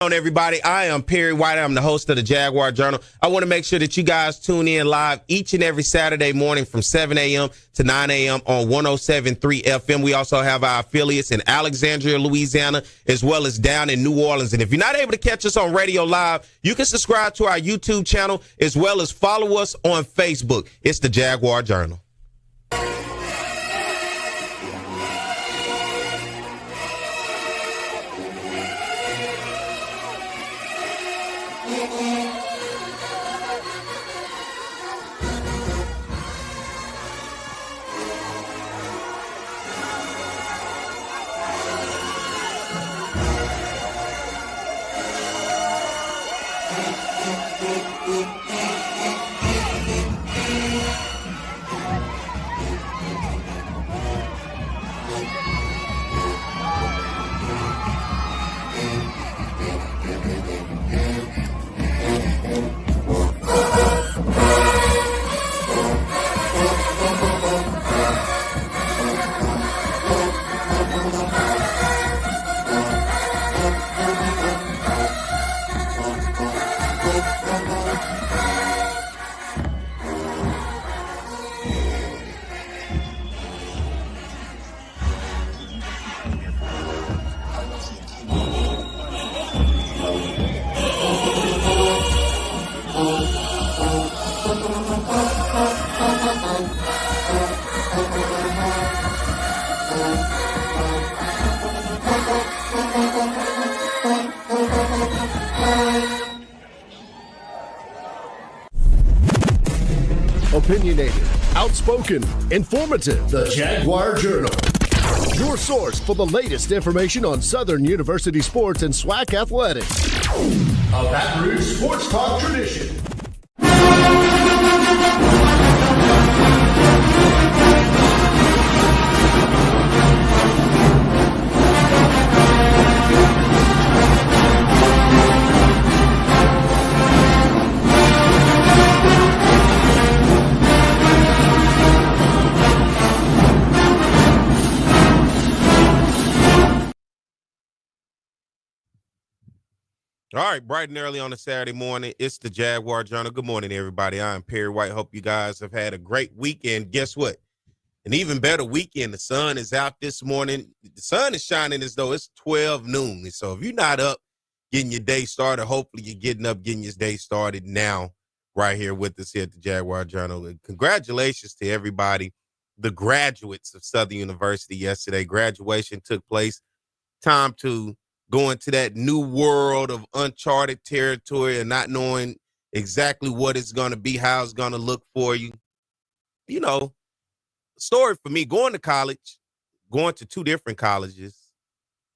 On everybody, I am Perry White. I'm the host of the Jaguar Journal. I want to make sure that you guys tune in live each and every Saturday morning from 7 a.m. to 9 a.m. on 107.3 FM. We also have our affiliates in Alexandria, Louisiana, as well as down in New Orleans. And if you're not able to catch us on radio live, you can subscribe to our YouTube channel as well as follow us on Facebook. It's the Jaguar Journal. Opinionated, outspoken, informative. The Jaguar Journal. Your source for the latest information on Southern University sports and SWAC athletics. A Baton Rouge sports talk tradition. All right, bright and early on a Saturday morning, it's the Jaguar Journal. Good morning, everybody. I'm Perry White. Hope you guys have had a great weekend. Guess what? An even better weekend. The sun is out this morning. The sun is shining as though it's 12 noon. So if you're not up getting your day started, hopefully you're getting up, getting your day started now right here with us here at the Jaguar Journal. And congratulations to everybody, the graduates of Southern University yesterday. Graduation took place. Time to go into that new world of uncharted territory and not knowing exactly what it's going to be, how it's going to look for you. You know, story for me, going to college, going to two different colleges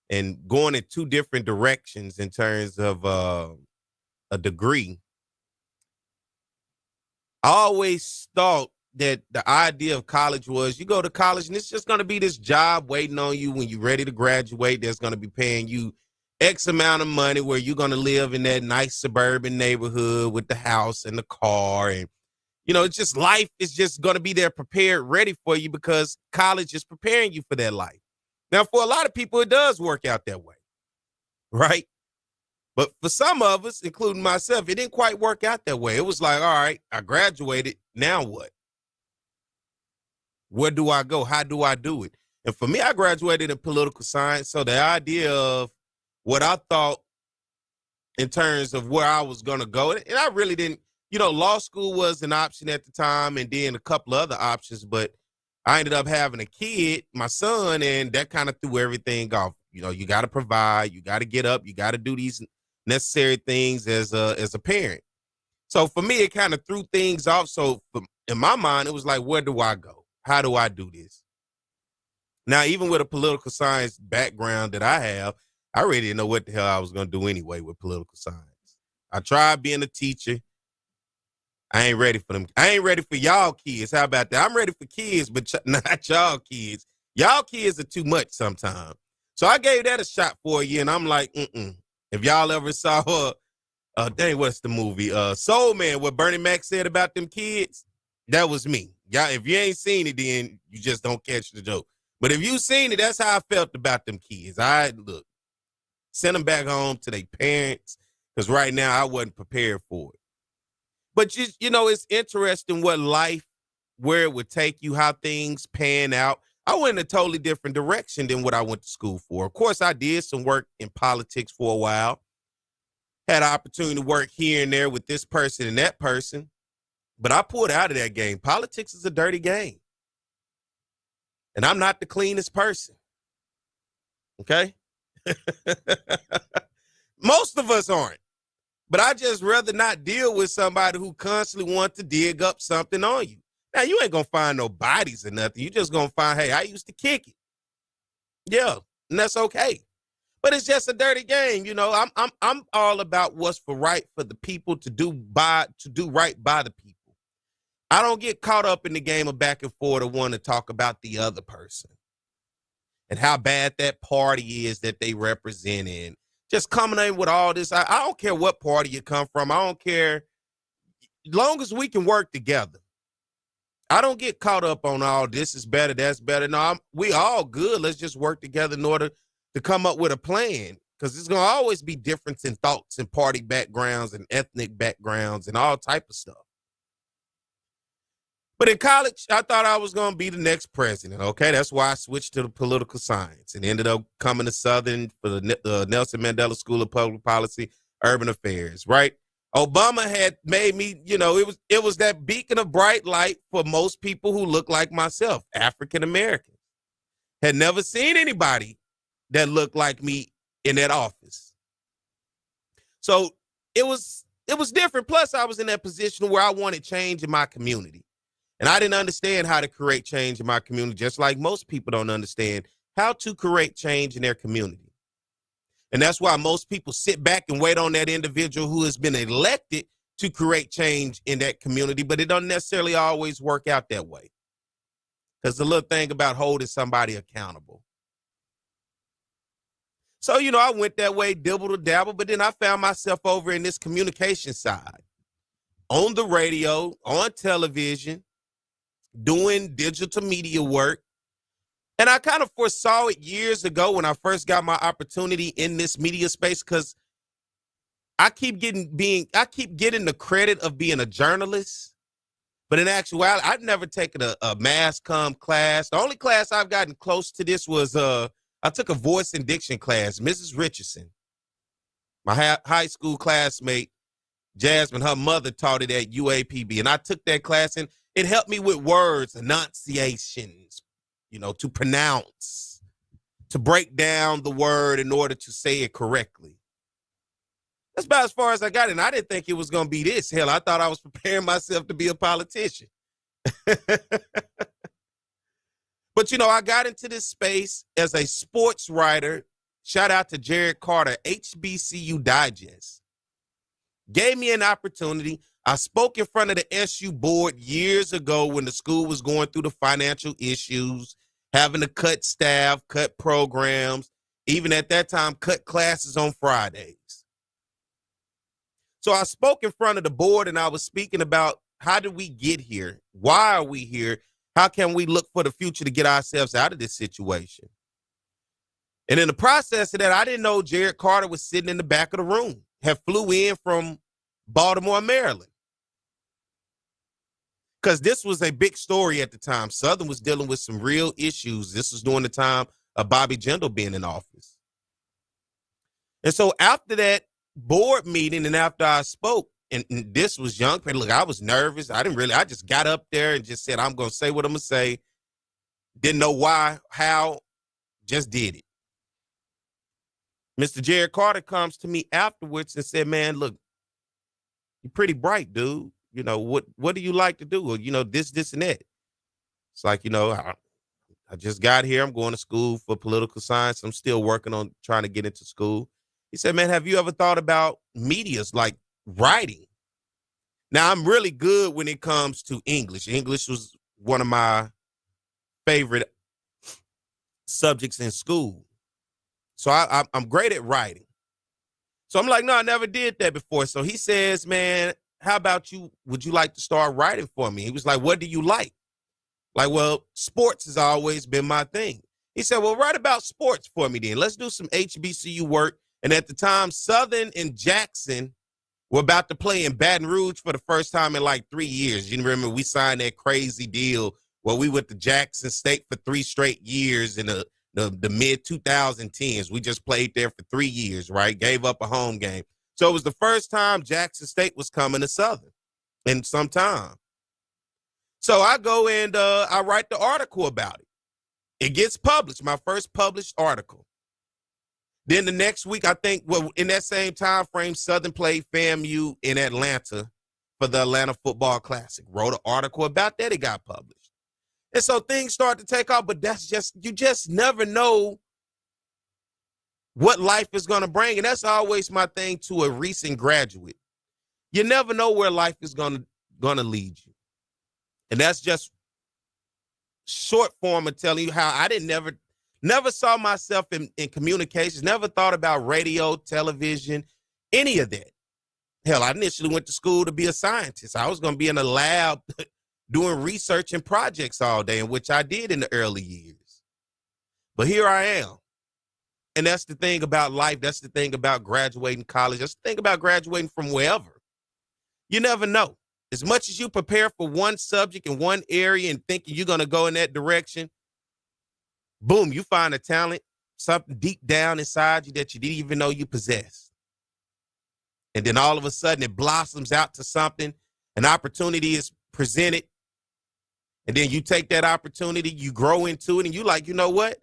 and going in two different directions in terms of a degree. I always thought that the idea of college was you go to college and it's just going to be this job waiting on you when you're ready to graduate. That's going to be paying you X amount of money where you're going to live in that nice suburban neighborhood with the house and the car. And, you know, it's just life is just going to be there prepared, ready for you because college is preparing you for that life. Now, for a lot of people, it does work out that way, right? But for some of us, including myself, it didn't quite work out that way. It was like, all right, I graduated. Now what? Where do I go? How do I do it? And for me, I graduated in political science. So the idea of what I thought in terms of where I was going to go, and I really didn't, you know, law school was an option at the time and then a couple other options, but I ended up having a kid, my son, and that kind of threw everything off. You know, you got to provide, you got to get up, you got to do these necessary things as a parent. So for me, it kind of threw things off. So in my mind, it was like, where do I go? How do I do this? Now, even with a political science background that I have, I really didn't know what the hell I was going to do anyway with political science. I tried being a teacher. I ain't ready for them. I ain't ready for y'all kids. How about that? I'm ready for kids, but not y'all kids. Y'all kids are too much sometimes. So I gave that a shot for you, and I'm like, If y'all ever saw, what's the movie? Soul Man, what Bernie Mac said about them kids, that was me. Y'all, if you ain't seen it, then you just don't catch the joke. But if you seen it, that's how I felt about them kids. Look. Send them back home to their parents, because right now I wasn't prepared for it. But, it's interesting what life, where it would take you, how things pan out. I went in a totally different direction than what I went to school for. Of course, I did some work in politics for a while. Had an opportunity to work here and there with this person and that person. But I pulled out of that game. Politics is a dirty game. And I'm not the cleanest person. Okay? Most of us aren't. But I just rather not deal with somebody who constantly wants to dig up something on you. Now, you ain't going to find no bodies or nothing. You just going to find, hey, I used to kick it. Yeah, and that's okay. But it's just a dirty game. I'm all about what's right for the people to do right by the people. I don't get caught up in the game of back and forth or want to talk about the other person and how bad that party is that they represent in. Just coming in with all this. I don't care what party you come from. I don't care. As long as we can work together. I don't get caught up on all this is better, that's better. No, we all good. Let's just work together in order to come up with a plan, because there's going to always be difference in thoughts and party backgrounds and ethnic backgrounds and all type of stuff. But in college, I thought I was going to be the next president, okay? That's why I switched to the political science and ended up coming to Southern for the Nelson Mandela School of Public Policy, Urban Affairs, right? Obama had made me, it was that beacon of bright light for most people who look like myself, African Americans. Had never seen anybody that looked like me in that office. So it was different. Plus, I was in that position where I wanted change in my community. And I didn't understand how to create change in my community, just like most people don't understand how to create change in their community. And that's why most people sit back and wait on that individual who has been elected to create change in that community, but it doesn't necessarily always work out that way. Because the little thing about holding somebody accountable. So, I went that way, dibble to dabble, but then I found myself over in this communication side, on the radio, on television, doing digital media work. And I kind of foresaw it years ago when I first got my opportunity in this media space, because I keep getting the credit of being a journalist. But in actuality, I've never taken a mass comm class. The only class I've gotten close to this was I took a voice and diction class. Mrs. Richardson, my high school classmate, Jasmine, her mother taught it at UAPB. And I took that class, and it helped me with words, enunciations, to pronounce, to break down the word in order to say it correctly. That's about as far as I got. And I didn't think it was going to be this. Hell, I thought I was preparing myself to be a politician. But, I got into this space as a sports writer. Shout out to Jared Carter, HBCU Digest. Gave me an opportunity. I spoke in front of the SU board years ago when the school was going through the financial issues, having to cut staff, cut programs, even at that time, cut classes on Fridays. So I spoke in front of the board, and I was speaking about how did we get here? Why are we here? How can we look for the future to get ourselves out of this situation? And in the process of that, I didn't know Jared Carter was sitting in the back of the room, had flew in from Baltimore, Maryland. Because this was a big story at the time. Southern was dealing with some real issues. This was during the time of Bobby Jindal being in office. And so after that board meeting and after I spoke, and this was young, look, I was nervous. I just got up there and just said, I'm going to say what I'm going to say. Didn't know why, how, just did it. Mr. Jared Carter comes to me afterwards and said, man, look, you're pretty bright, dude. What do you like to do? Well, this and that. It's like, I just got here. I'm going to school for political science. I'm still working on trying to get into school. He said, man, have you ever thought about medias like writing? Now, I'm really good when it comes to English. English was one of my favorite subjects in school. So I'm great at writing. So I'm like, no, I never did that before. So he says, man, how about you? Would you like to start writing for me? He was like, what do you like? Like, well, sports has always been my thing. He said, well, write about sports for me then. Let's do some HBCU work And at the time, Southern and Jackson were about to play in Baton Rouge for the first time in like 3 years. You remember we signed that crazy deal where we went to Jackson State for 3 straight years in the mid-2010s. We just played there for 3 years, right? Gave up a home game. So it was the first time Jackson State was coming to Southern in some time. So I go and I write the article about it. It gets published, my first published article. Then the next week, I think, well, in that same time frame, Southern played FAMU in Atlanta for the Atlanta Football Classic. Wrote an article about that. It got published. And so things start to take off, but you just never know what life is going to bring. And that's always my thing to a recent graduate. You never know where life is going to lead you. And that's just short form of telling you how I never saw myself in communications, never thought about radio, television, any of that. Hell, I initially went to school to be a scientist. I was going to be in a lab doing research and projects all day, in which I did in the early years. But here I am. And that's the thing about life. That's the thing about graduating college. That's the thing about graduating from wherever. You never know. As much as you prepare for one subject in one area and thinking you're going to go in that direction, boom, you find a talent, something deep down inside you that you didn't even know you possessed. And then all of a sudden it blossoms out to something, an opportunity is presented, and then you take that opportunity, you grow into it, and you're like, you know what?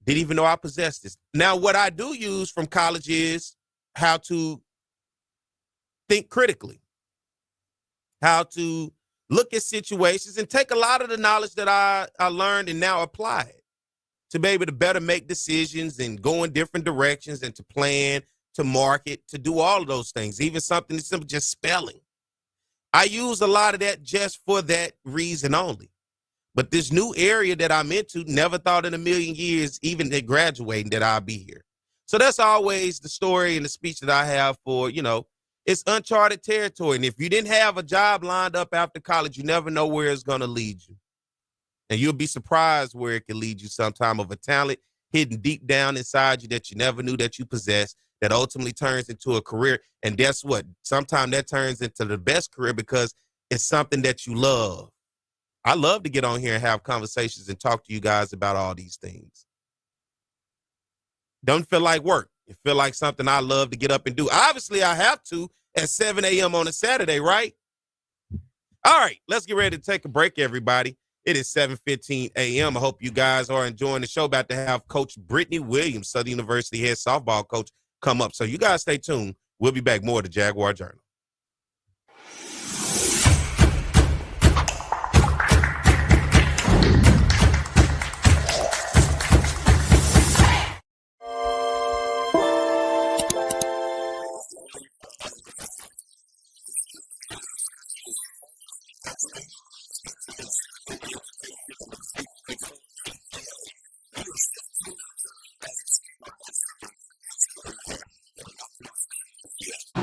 Didn't even know I possessed this. Now, what I do use from college is how to think critically, how to look at situations and take a lot of the knowledge that I learned and now apply it to be able to better make decisions and go in different directions and to plan, to market, to do all of those things, even something as simple just spelling. I use a lot of that just for that reason only. But this new area that I'm into, never thought in a million years, even at graduating, that I'll be here. So that's always the story and the speech that I have for, it's uncharted territory. And if you didn't have a job lined up after college, you never know where it's going to lead you. And you'll be surprised where it can lead you sometime, of a talent hidden deep down inside you that you never knew that you possessed, that ultimately turns into a career. And guess what? Sometimes that turns into the best career because it's something that you love. I love to get on here and have conversations and talk to you guys about all these things. Don't feel like work. It feel like something I love to get up and do. Obviously, I have to at 7 a.m. on a Saturday, right? All right, let's get ready to take a break, everybody. It is 7:15 a.m. I hope you guys are enjoying the show. About to have Coach Brittany Williams, Southern University head softball coach, come up. So you guys stay tuned. We'll be back more to Jaguar Journal.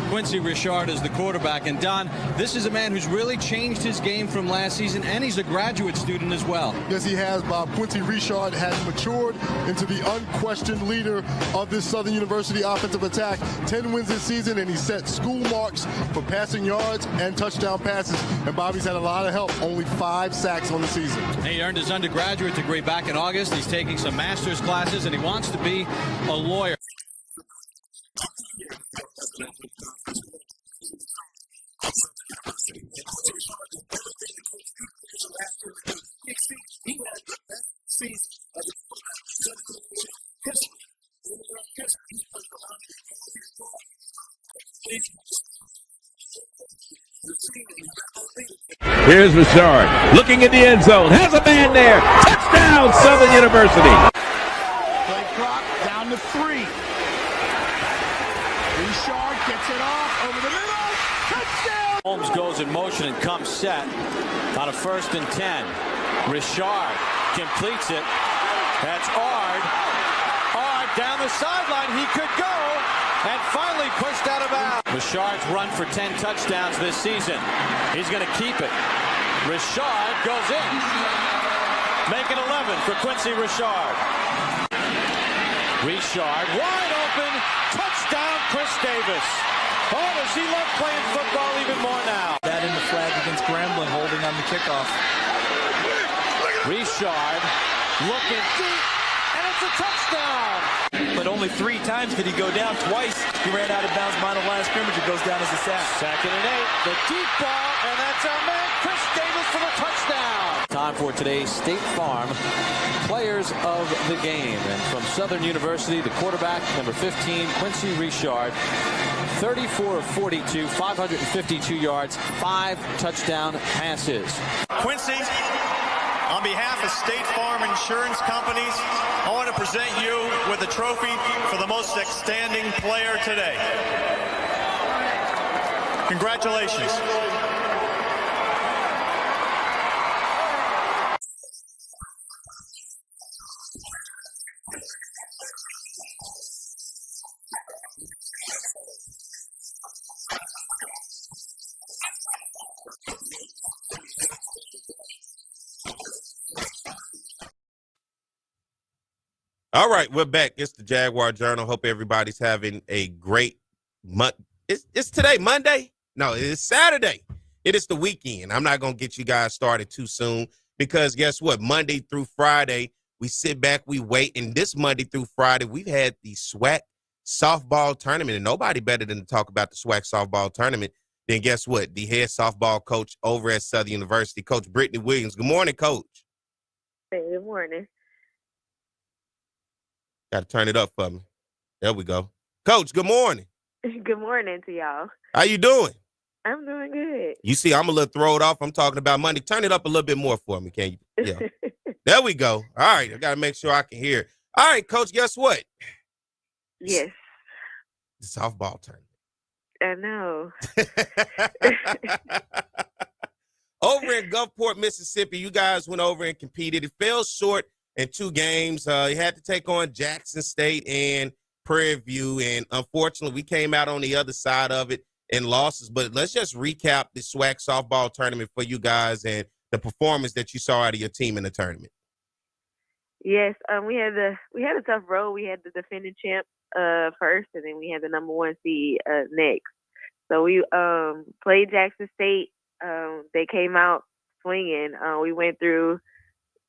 Quincy Ricks is the quarterback. And Don, this is a man who's really changed his game from last season, and he's a graduate student as well. Yes, he has, Bob. Quincy Ricks has matured into the unquestioned leader of this Southern University offensive attack. 10 wins this season, and he set school marks for passing yards and touchdown passes. And Bobby's had a lot of help. Only 5 sacks on the season. He earned his undergraduate degree back in August. He's taking some master's classes, and he wants to be a lawyer. Here's Richard looking in the end zone, has a man there. Touchdown, Southern University. Play clock down to 3. Richard gets it off over the middle. Touchdown! Holmes goes in motion and comes set on a 1st and 10. Richard completes it. That's Ard. Ard down the sideline. He could go. And finally pushed out of bounds. Richard's run for 10 touchdowns this season. He's going to keep it. Richard goes in. Make it 11 for Quincy Richard. Richard wide open. open. Touchdown, Chris Davis. Oh, does he love playing football even more now? That in the flag against Grambling, holding on the kickoff. Richard looking deep, and it's a touchdown. But only 3 times did he go down. Twice he ran out of bounds behind the line of scrimmage. It goes down as a sack. 2nd and 8, the deep ball, and that's our man, Chris Davis, for the touchdown. Time for today's State Farm Players of the Game. And from Southern University, the quarterback, number 15, Quincy Richard, 34 of 42, 552 yards, 5 touchdown passes. Quincy, on behalf of State Farm Insurance Companies, I want to present you with a trophy for the most outstanding player today. Congratulations. All right, we're back. It's the Jaguar Journal. Hope everybody's having a great month. It's today, Monday? No, it's Saturday. It is the weekend. I'm not going to get you guys started too soon because guess what? Monday through Friday, we sit back, we wait. And this Monday through Friday, we've had the SWAC softball tournament. And nobody better than to talk about the SWAC softball tournament than guess what? The head softball coach over at Southern University, Coach Brittany Williams. Good morning, Coach. Hey, good morning. Got to turn it up for me. There we go. Coach, good morning. Good morning to y'all. How you doing? I'm doing good. You see, I'm a little throwed off. I'm talking about Monday. Turn it up a little bit more for me, can you? Yeah. There we go. All right. I got to make sure I can hear it. All right, Coach, guess what? Yes. The softball tournament. I know. Over in Gulfport, Mississippi, you guys went over and competed. It fell short in 2 games. You had to take on Jackson State and Prairie View, and unfortunately, we came out on the other side of it in losses. But let's just recap the SWAC softball tournament for you guys and the performance that you saw out of your team in the tournament. Yes, we had a tough road. We had the defending champ first, and then we had the number 1 seed next. So we played Jackson State. They came out swinging. We went through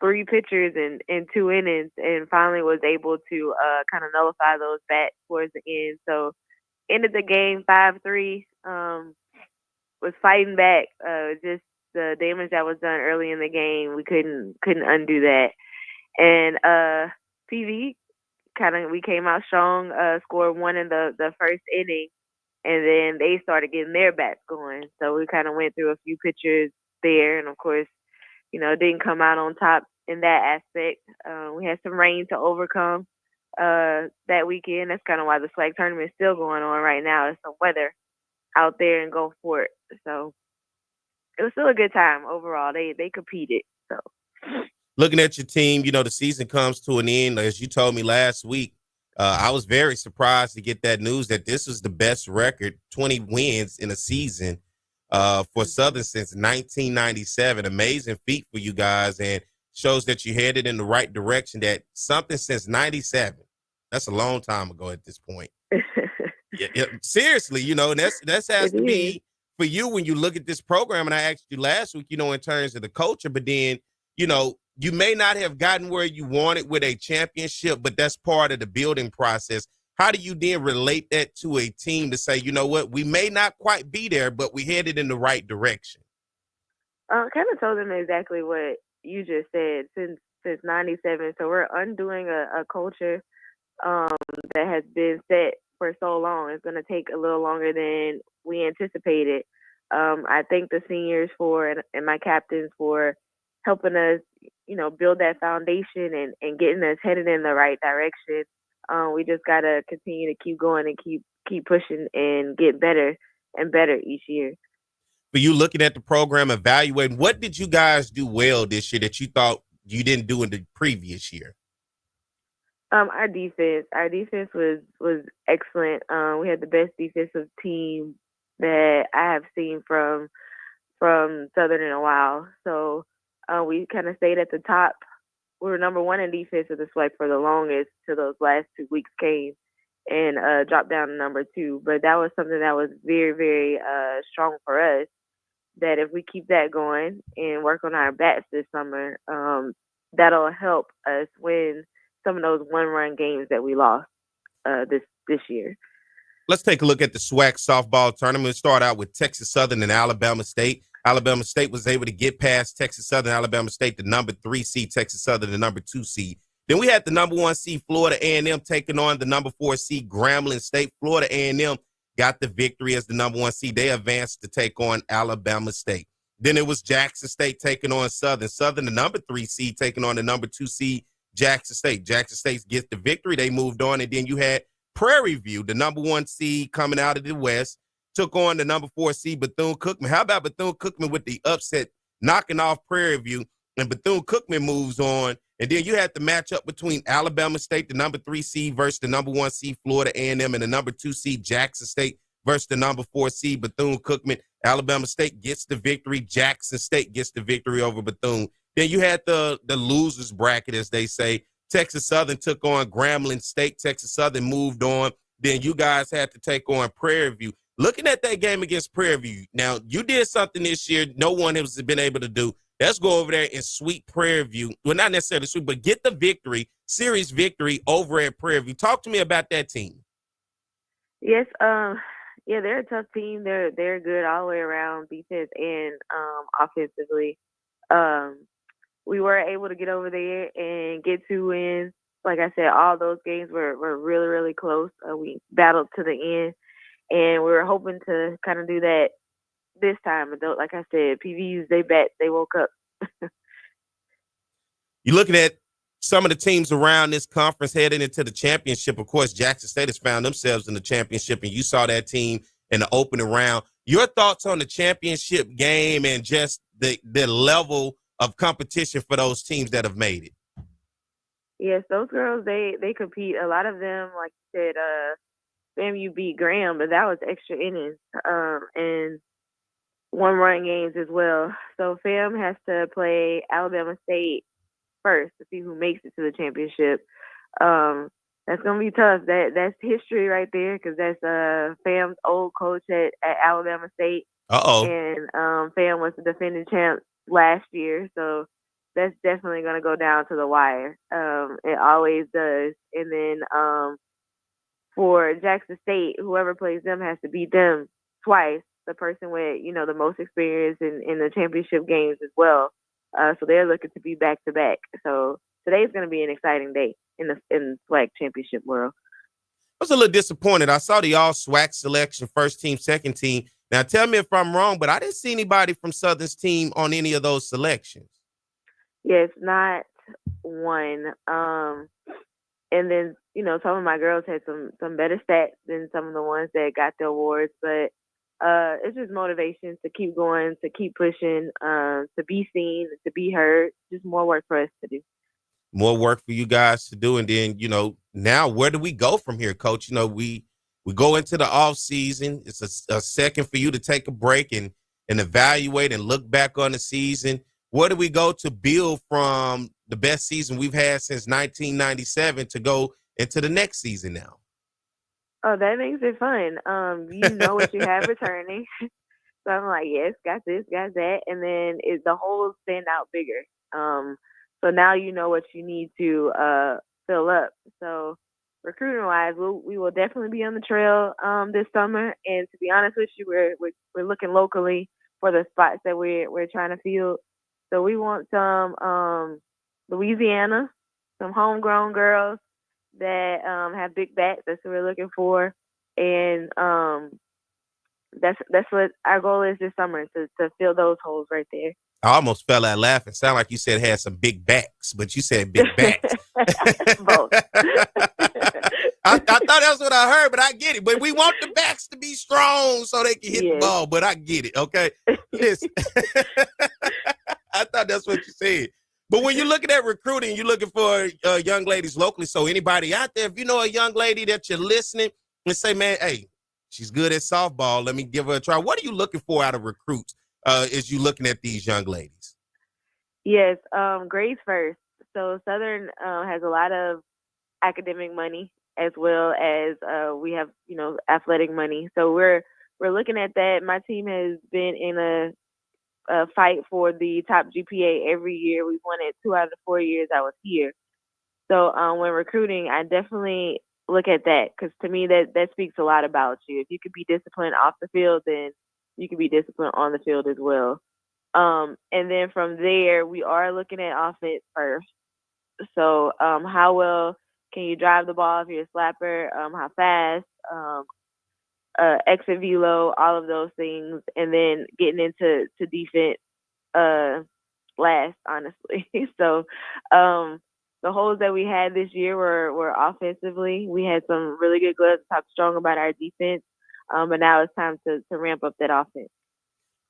3 pitchers in 2 innings and finally was able to kind of nullify those bats towards the end. So ended the game 5-3, was fighting back. Just the damage that was done early in the game, we couldn't undo that. And PV we came out strong, scored 1 in the first inning, and then they started getting their bats going. So we kind of went through a few pitchers there, and of course, didn't come out on top in that aspect. We had some rain to overcome that weekend. That's kind of why the SWAC tournament is still going on right now. There's some weather out there in Gulfport. So it was still a good time overall. They competed. So looking at your team, the season comes to an end. As you told me last week, I was very surprised to get that news that this was the best record, 20 wins in a season for Southern since 1997. Amazing feat for you guys, and shows that you headed in the right direction. That something since 97. That's a long time ago at this point. Yeah, seriously, and that's has to be for you when you look at this program. And I asked you last week, in terms of the culture, but then, you may not have gotten where you wanted with a championship, but that's part of the building process. How do you then relate that to a team to say, you know what, we may not quite be there, but we headed in the right direction? Kind of told them exactly what you just said. Since 97, so we're undoing a culture that has been set for so long. It's going to take a little longer than we anticipated. I thank the seniors and my captains for helping us, build that foundation and getting us headed in the right direction. We just got to continue to keep going and keep pushing and get better and better each year. For you looking at the program, evaluating, what did you guys do well this year that you thought you didn't do in the previous year? Our defense was excellent. We had the best defensive team that I have seen from Southern in a while. So we kind of stayed at the top. We were number 1 in defense of the SWAC for the longest till those last 2 weeks came. and dropped down to number 2. But that was something that was very, very strong for us, that if we keep that going and work on our bats this summer, that'll help us win some of those one-run games that we lost this year. Let's take a look at the SWAC softball tournament. Start out with Texas Southern and Alabama State. Alabama State was able to get past Texas Southern. Alabama State, the number 3 seed, Texas Southern, the number 2 seed. Then we had the number 1 seed, Florida A&M, taking on the number 4 seed, Grambling State. Florida A&M got the victory as the number 1 seed. They advanced to take on Alabama State. Then it was Jackson State taking on Southern. Southern, the number 3 seed, taking on the number 2 seed, Jackson State. Jackson State gets the victory. They moved on. And then you had Prairie View, the number 1 seed coming out of the West, took on the number 4 seed, Bethune-Cookman. How about Bethune-Cookman with the upset, knocking off Prairie View, and Bethune-Cookman moves on. And then you had the matchup between Alabama State, the number 3 seed, versus the number 1 seed, Florida A&M, and the number 2 seed, Jackson State, versus the number 4 seed, Bethune-Cookman. Alabama State gets the victory. Jackson State gets the victory over Bethune. Then you had the losers bracket, as they say. Texas Southern took on Grambling State. Texas Southern moved on. Then you guys had to take on Prairie View. Looking at that game against Prairie View, now you did something this year no one has been able to do. Let's go over there and sweep Prairie View. Well, not necessarily sweep, but get the victory, series victory over at Prairie View. Talk to me about that team. Yes, yeah, they're a tough team. They're good all the way around, defense and offensively. We were able to get over there and get 2 wins. Like I said, all those games were really, really close. We battled to the end, and we were hoping to kind of do that this time. But like I said, PVUs, they woke up. You're looking at some of the teams around this conference heading into the championship. Of course, Jackson State has found themselves in the championship, and you saw that team in the opening round. Your thoughts on the championship game and just the level of competition for those teams that have made it? Yes, those girls, they compete. A lot of them, like you said, FAMU beat Graham, but that was extra innings and one-run games as well. So FAM has to play Alabama State first to see who makes it to the championship. That's going to be tough. That's history right there, because that's FAM's old coach at Alabama State. And FAM was the defending champ last year, so that's definitely going to go down to the wire. It always does. And then for Jackson State, whoever plays them has to beat them twice, the person with, the most experience in the championship games as well. So they're looking to be back-to-back. So today's going to be an exciting day in the SWAC championship world. I was a little disappointed. I saw the all-SWAC selection, first team, second team. Now, tell me if I'm wrong, but I didn't see anybody from Southern's team on any of those selections. Yes, not one. And then, some of my girls had some better stats than some of the ones that got the awards. But it's just motivation to keep going, to keep pushing, to be seen, to be heard. Just more work for us to do. More work for you guys to do. And then, now where do we go from here, Coach? We go into the off season. It's a second for you to take a break and evaluate and look back on the season. Where do we go to build from the best season we've had since 1997 to go into the next season now? Oh, that makes it fun. You know what you have returning. So I'm like, yes, got this, got that. And then the holes stand out bigger. So now you know what you need to fill up. So recruiting-wise, we will definitely be on the trail this summer. And to be honest with you, we're looking locally for the spots that we're trying to fill. So we want some Louisiana, some homegrown girls that have big bats. That's what we're looking for. And that's what our goal is this summer, to fill those holes right there. I almost fell out laughing. Sound like you said it had some big backs, but you said big backs. Both. I thought that's what I heard, but I get it. But we want the backs to be strong so they can hit the ball, but I get it, okay? Listen, I thought that's what you said. But when you're looking at recruiting, you're looking for young ladies locally. So anybody out there, if you know a young lady that you're listening and say, man, hey, she's good at softball, let me give her a try. What are you looking for out of recruits as you looking at these young ladies? Yes, grades first. So Southern has a lot of academic money, as well as we have, athletic money. So we're looking at that. My team has been in a fight for the top GPA every year. We've won it 2 out of the 4 years I was here. So when recruiting, I definitely look at that, because to me that speaks a lot about you. If you could be disciplined off the field, then you can be disciplined on the field as well. And then from there, we are looking at offense first. So how well can you drive the ball if you're a slapper? How fast? Exit velo, all of those things, and then getting into defense last, honestly. So the holes that we had this year were offensively. We had some really good gloves, talked strong about our defense, but now it's time to ramp up that offense.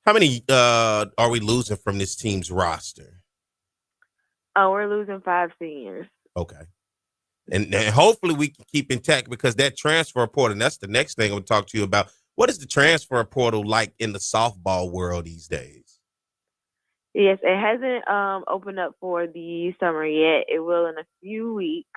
How many are we losing from this team's roster? We're losing 5 seniors. Okay. And hopefully we can keep intact, because that transfer portal, and that's the next thing I'm going to talk to you about. What is the transfer portal like in the softball world these days? Yes, it hasn't opened up for the summer yet. It will in a few weeks.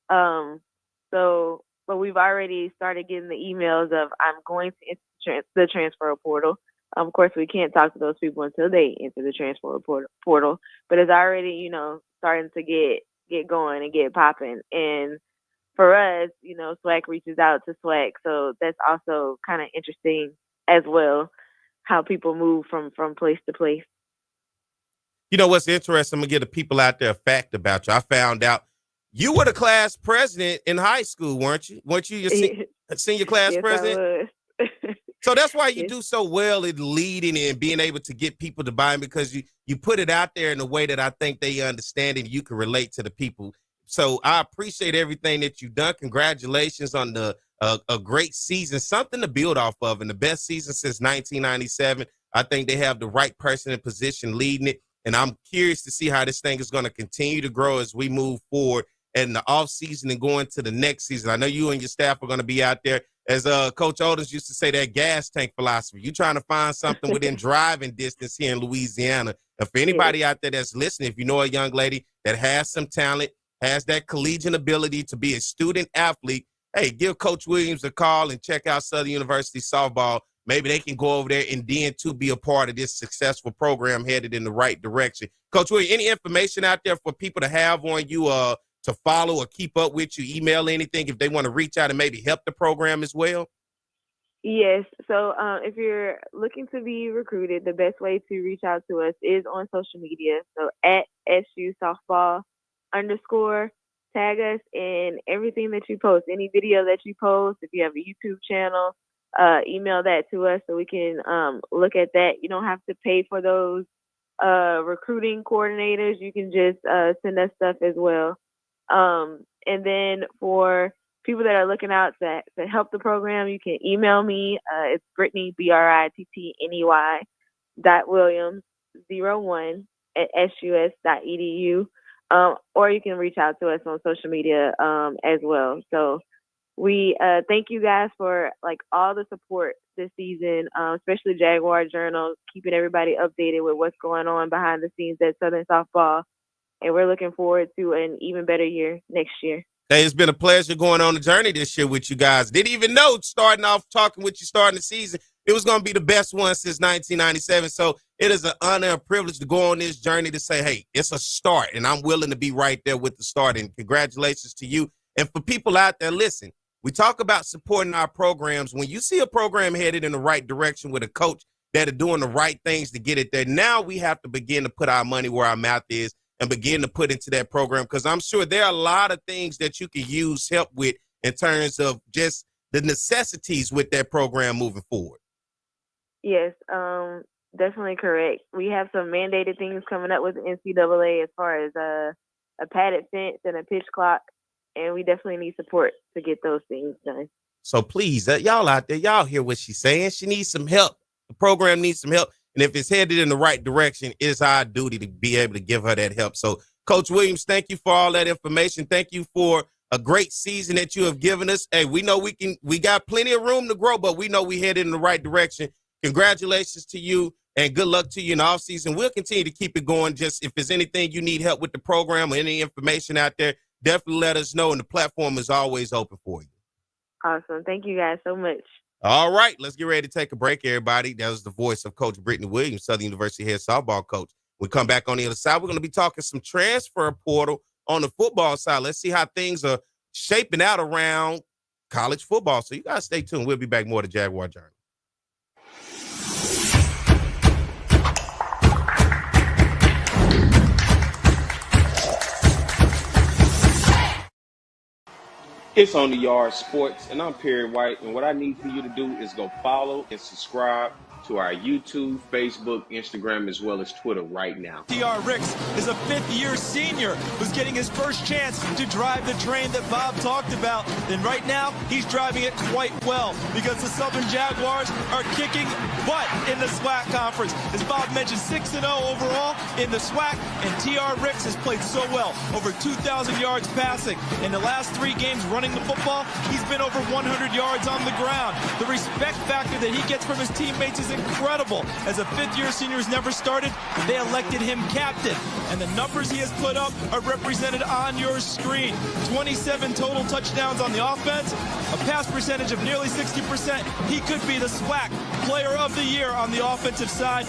But we've already started getting the emails of, I'm going to enter the transfer portal. Of course, we can't talk to those people until they enter the transfer portal. But it's already, starting to get going and get popping. And for us, SWAC reaches out to SWAC. So that's also kind of interesting as well, how people move from place to place. You know what's interesting? I'm going to give the people out there a fact about you. I found out you were the class president in high school, weren't you? Weren't you your senior class Yes, president? I was. So that's why you do so well in leading and being able to get people to buy in, because you put it out there in a way that I think they understand and you can relate to the people. So I appreciate everything that you've done. Congratulations on a great season, something to build off of, and the best season since 1997. I think they have the right person in position leading it, and I'm curious to see how this thing is going to continue to grow as we move forward in the off season and going to the next season. I know you and your staff are going to be out there. As Coach Oldens used to say, that gas tank philosophy. You're trying to find something within driving distance here in Louisiana. And for anybody out there that's listening, if you know a young lady that has some talent, has that collegiate ability to be a student athlete, hey, give Coach Williams a call and check out Southern University softball. Maybe they can go over there and then to be a part of this successful program headed in the right direction. Coach Williams, any information out there for people to have on you to follow or keep up with you, email anything if they want to reach out and maybe help the program as well? Yes. So if you're looking to be recruited, the best way to reach out to us is on social media. So at SU Softball _ tag us in everything that you post, any video that you post. If you have a YouTube channel, email that to us so we can look at that. You don't have to pay for those recruiting coordinators. You can just send us stuff as well. And then for people that are looking out to help the program, you can email me. It's Brittany, BRITTNEY, .Williams01 @sus.edu. Or you can reach out to us on social media as well. So we thank you guys for all the support this season, especially Jaguar Journal, keeping everybody updated with what's going on behind the scenes at Southern Softball. And we're looking forward to an even better year next year. Hey, it's been a pleasure going on the journey this year with you guys. Didn't even know, starting off talking with you starting the season, it was going to be the best one since 1997. So it is an honor and privilege to go on this journey to say, hey, it's a start, and I'm willing to be right there with the start. And congratulations to you. And for people out there, listen, we talk about supporting our programs. When you see a program headed in the right direction with a coach that are doing the right things to get it there, now we have to begin to put our money where our mouth is and begin to put into that program, because I'm sure there are a lot of things that you can use help with in terms of just the necessities with that program moving forward. Yes, definitely correct. We have some mandated things coming up with the NCAA as far as a padded fence and a pitch clock, and we definitely need support to get those things done. So please, y'all out there, y'all hear what she's saying. She needs some help. The program needs some help. And if it's headed in the right direction, it's our duty to be able to give her that help. So, Coach Williams, thank you for all that information. Thank you for a great season that you have given us. Hey, we know we got plenty of room to grow, but we know we headed in the right direction. Congratulations to you and good luck to you in the offseason. We'll continue to keep it going. Just if there's anything you need help with the program or any information out there, definitely let us know, and the platform is always open for you. Awesome. Thank you guys so much. All right, let's get ready to take a break, everybody. That was the voice of Coach Brittany Williams, Southern University head softball coach. We come back on the other side. We're going to be talking some transfer portal on the football side. Let's see how things are shaping out around college football. So you guys stay tuned. We'll be back more to Jaguar Journal. It's On the Yard Sports, and I'm Perry White, and what I need for you to do is go follow and subscribe to our YouTube, Facebook, Instagram, as well as Twitter right now. Jaguar Ricks is a fifth-year senior who's getting his first chance to drive the train that Bob talked about. And right now, he's driving it quite well because the Southern Jaguars are kicking butt in the SWAC conference. As Bob mentioned, 6-0 overall in the SWAC, and TR Ricks has played so well, over 2,000 yards passing. In the last 3 games running the football, he's been over 100 yards on the ground. The respect factor that he gets from his teammates is incredible. As a fifth-year senior who's never started, they elected him captain. And the numbers he has put up are represented on your screen. 27 total touchdowns on the offense, a pass percentage of nearly 60%. He could be the SWAC Player of the Year on the offensive side.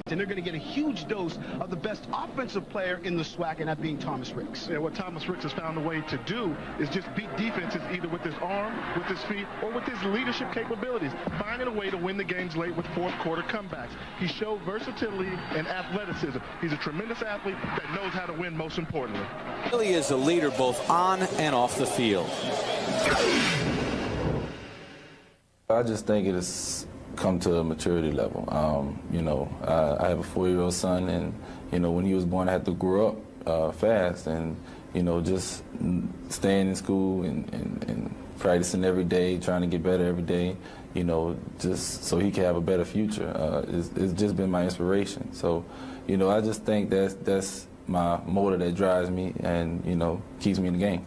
And they're going to get a huge dose of the best offensive player in the SWAC, and that being Thomas Ricks. Yeah, what Thomas Ricks has found a way to do is just beat defenses either with his arm, with his feet, or with his leadership capabilities, finding a way to win the games late with fourth quarter comebacks. He showed versatility and athleticism. He's a tremendous athlete that knows how to win, most importantly. Really is a leader both on and off the field. I just think it has come to a maturity level. I have a 4-year-old son, and, when he was born, I had to grow up fast, and, just staying in school and practicing every day, trying to get better every day, just so he can have a better future. It's just been my inspiration. So, I just think that's my motor that drives me and, keeps me in the game.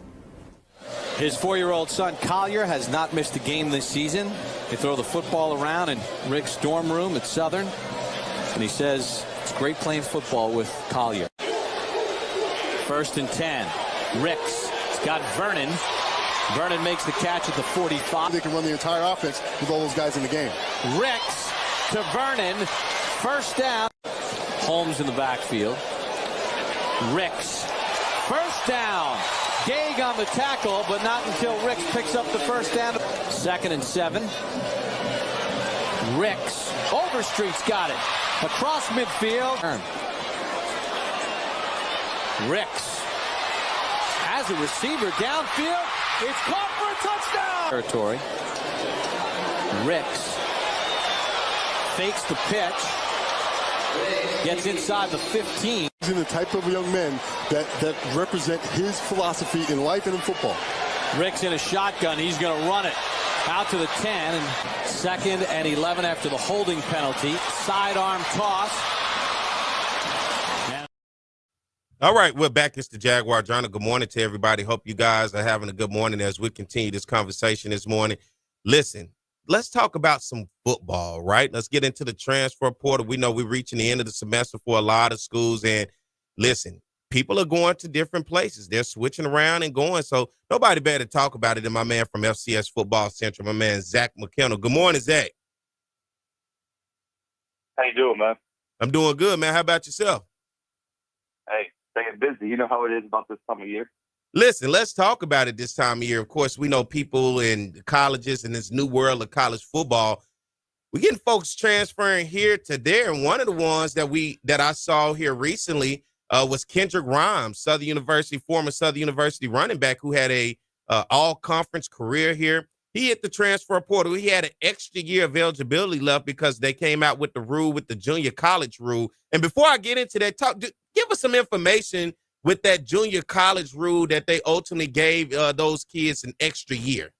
His 4-year-old son, Collier, has not missed a game this season. They throw the football around in Rick's dorm room at Southern, and he says it's great playing football with Collier. 1st and 10. Ricks. He's got Vernon. Vernon makes the catch at the 45. They can run the entire offense with all those guys in the game. Ricks to Vernon. 1st down. Holmes in the backfield. Ricks. 1st down. Gage on the tackle, but not until Ricks picks up the 1st down. 2nd and 7. Ricks. Overstreet's got it. Across midfield. Ricks. As a receiver downfield. It's caught for a touchdown. Territory. Ricks. Fakes the pitch. Gets inside the 15. He's in the type of young men that represent his philosophy in life and in football. Ricks in a shotgun. He's going to run it out to the 10. And 2nd and 11 after the holding penalty. Sidearm toss. All right, we're back. It's the Jaguar Journal. Good morning to everybody. Hope you guys are having a good morning as we continue this conversation this morning. Listen, let's talk about some football, right? Let's get into the transfer portal. We know we're reaching the end of the semester for a lot of schools. And listen, people are going to different places. They're switching around and going. So nobody better talk about it than my man from FCS Football Central, my man, Zach McKenna. Good morning, Zach. How you doing, man? I'm doing good, man. How about yourself? Hey, staying busy. You know how it is about this time of year. Listen, let's talk about it this time of year. Of course, we know people in colleges and this new world of college football. We're getting folks transferring here to there. And one of the ones that I saw here recently was Kendrick Rhymes, former Southern University running back who had a all-conference career here. He hit the transfer portal. He had an extra year of eligibility left because they came out with the rule, with the junior college rule. And before I get into that, give us some information with that junior college rule that they ultimately gave those kids an extra year.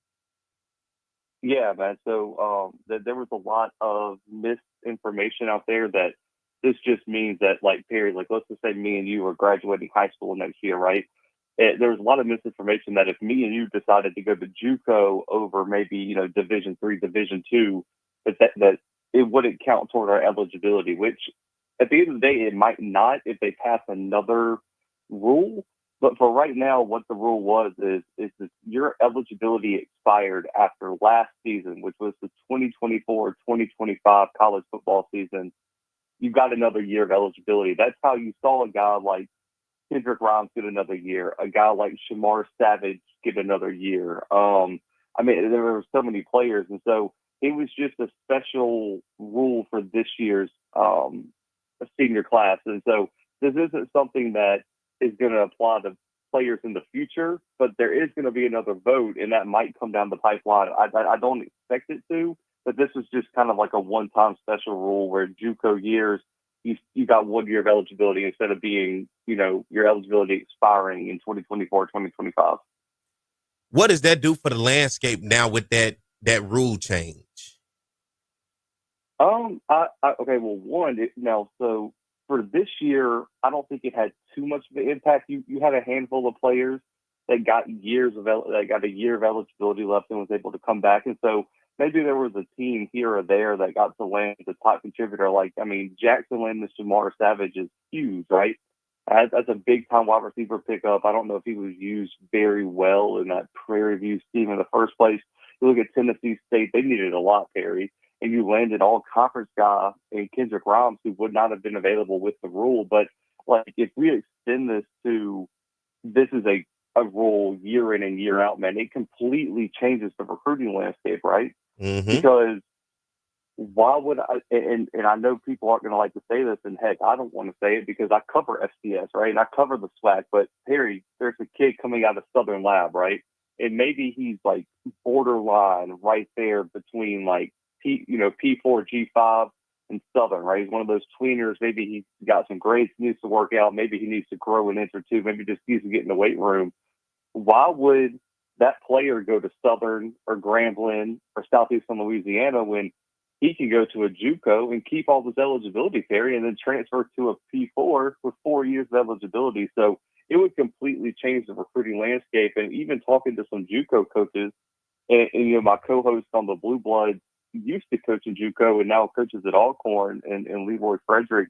Yeah, man. So there was a lot of misinformation out there that this just means that, let's just say me and you are graduating high school next year, right? There was a lot of misinformation that if me and you decided to go to JUCO over maybe, Division III, Division II, that it wouldn't count toward our eligibility, which at the end of the day, it might not if they pass another rule. But for right now, what the rule was is that your eligibility expired after last season, which was the 2024-2025 college football season. You got another year of eligibility. That's how you saw a guy like Kendrick Grimes get another year, a guy like Shamar Savage get another year. I mean, there were so many players, and so it was just a special rule for this year's senior class. And so this isn't something that is going to apply to players in the future, but there is going to be another vote, and that might come down the pipeline. I don't expect it to, but this is just kind of like a one-time special rule where JUCO years, you got 1 year of eligibility instead of being, your eligibility expiring in 2024, 2025. What does that do for the landscape now with that rule change? Okay, well, so for this year, I don't think it had too much of an impact. You had a handful of players that got a year of eligibility left and was able to come back, and so maybe there was a team here or there that got to land the top contributor. Jackson landing Shamar Savage is huge, right? That's a big-time wide receiver pickup. I don't know if he was used very well in that Prairie View scheme in the first place. You look at Tennessee State, they needed a lot, Perry, and you landed all-conference guy in Kendrick Grimes who would not have been available with the rule. But, if we extend this is a rule year in and year out, man, it completely changes the recruiting landscape, right? Mm-hmm. Because why would I, and I know people aren't going to like to say this, and heck, I don't want to say it because I cover FCS, right? And I cover the SWAC, but Perry, there's a kid coming out of Southern Lab, right? And maybe he's borderline right there between P4, G5 and Southern, right? He's one of those tweeners. Maybe he's got some grades he needs to work out. Maybe he needs to grow an inch or two. Maybe just needs to get in the weight room. Why would that player go to Southern or Grambling or Southeastern Louisiana when he can go to a JUCO and keep all his eligibility, Perry, and then transfer to a P4 with 4 years of eligibility? So it would completely change the recruiting landscape. And even talking to some JUCO coaches, and my co-host on the Blue Bloods used to coach in JUCO and now coaches at Alcorn and Leroy Frederick.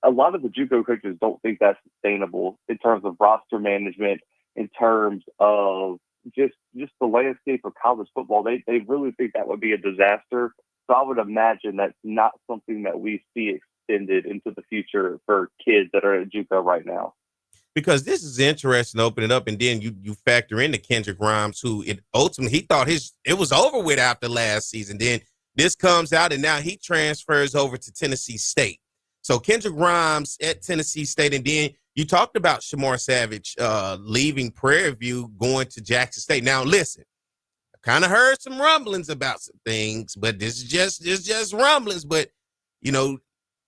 A lot of the JUCO coaches don't think that's sustainable in terms of roster management, in terms of just the landscape of college football. They really think that would be a disaster. So I would imagine that's not something that we see extended into the future for kids that are at JUCO right now. Because this is interesting, open it up, and then you factor in the Kendrick Grimes, who ultimately he thought it was over with after last season. Then this comes out, and now he transfers over to Tennessee State. So Kendrick Grimes at Tennessee State, and then you talked about Shamar Savage leaving Prairie View, going to Jackson State. Now, listen, I kind of heard some rumblings about some things, but this is just rumblings. But,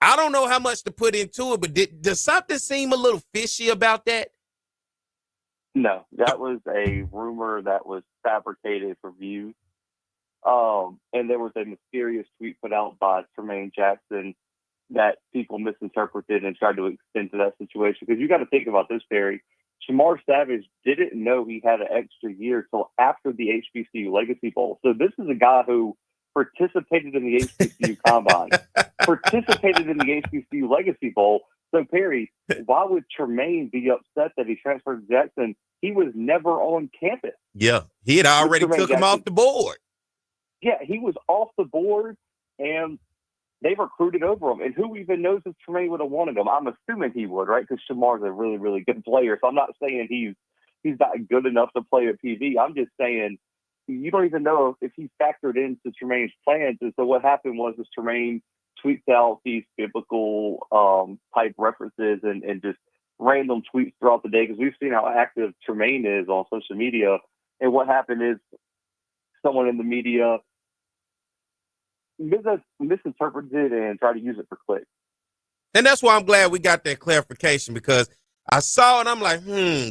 I don't know how much to put into it, but does something seem a little fishy about that? No, that was a rumor that was fabricated for views. And there was a mysterious tweet put out by Tremaine Jackson that people misinterpreted and tried to extend to that situation. Because you got to think about this, Barry. Shamar Savage didn't know he had an extra year till after the HBCU Legacy Bowl. So this is a guy who participated in the HBCU Combine, participated in the HBCU Legacy Bowl. So, Perry, why would Tremaine be upset that he transferred to Jackson? He was never on campus. Yeah, he had already took him off the board. Yeah, he was off the board, and they recruited over him. And who even knows if Tremaine would have wanted him? I'm assuming he would, right? Because Shamar's a really, really good player. So I'm not saying he's not good enough to play at PV. I'm just saying you don't even know if he factored into Tremaine's plans. And so what happened was Tremaine tweets out these biblical type references and just random tweets throughout the day, because we've seen how active Tremaine is on social media. And what happened is someone in the media misinterpreted it and tried to use it for clicks. And that's why I'm glad we got that clarification, because I saw it and I'm like,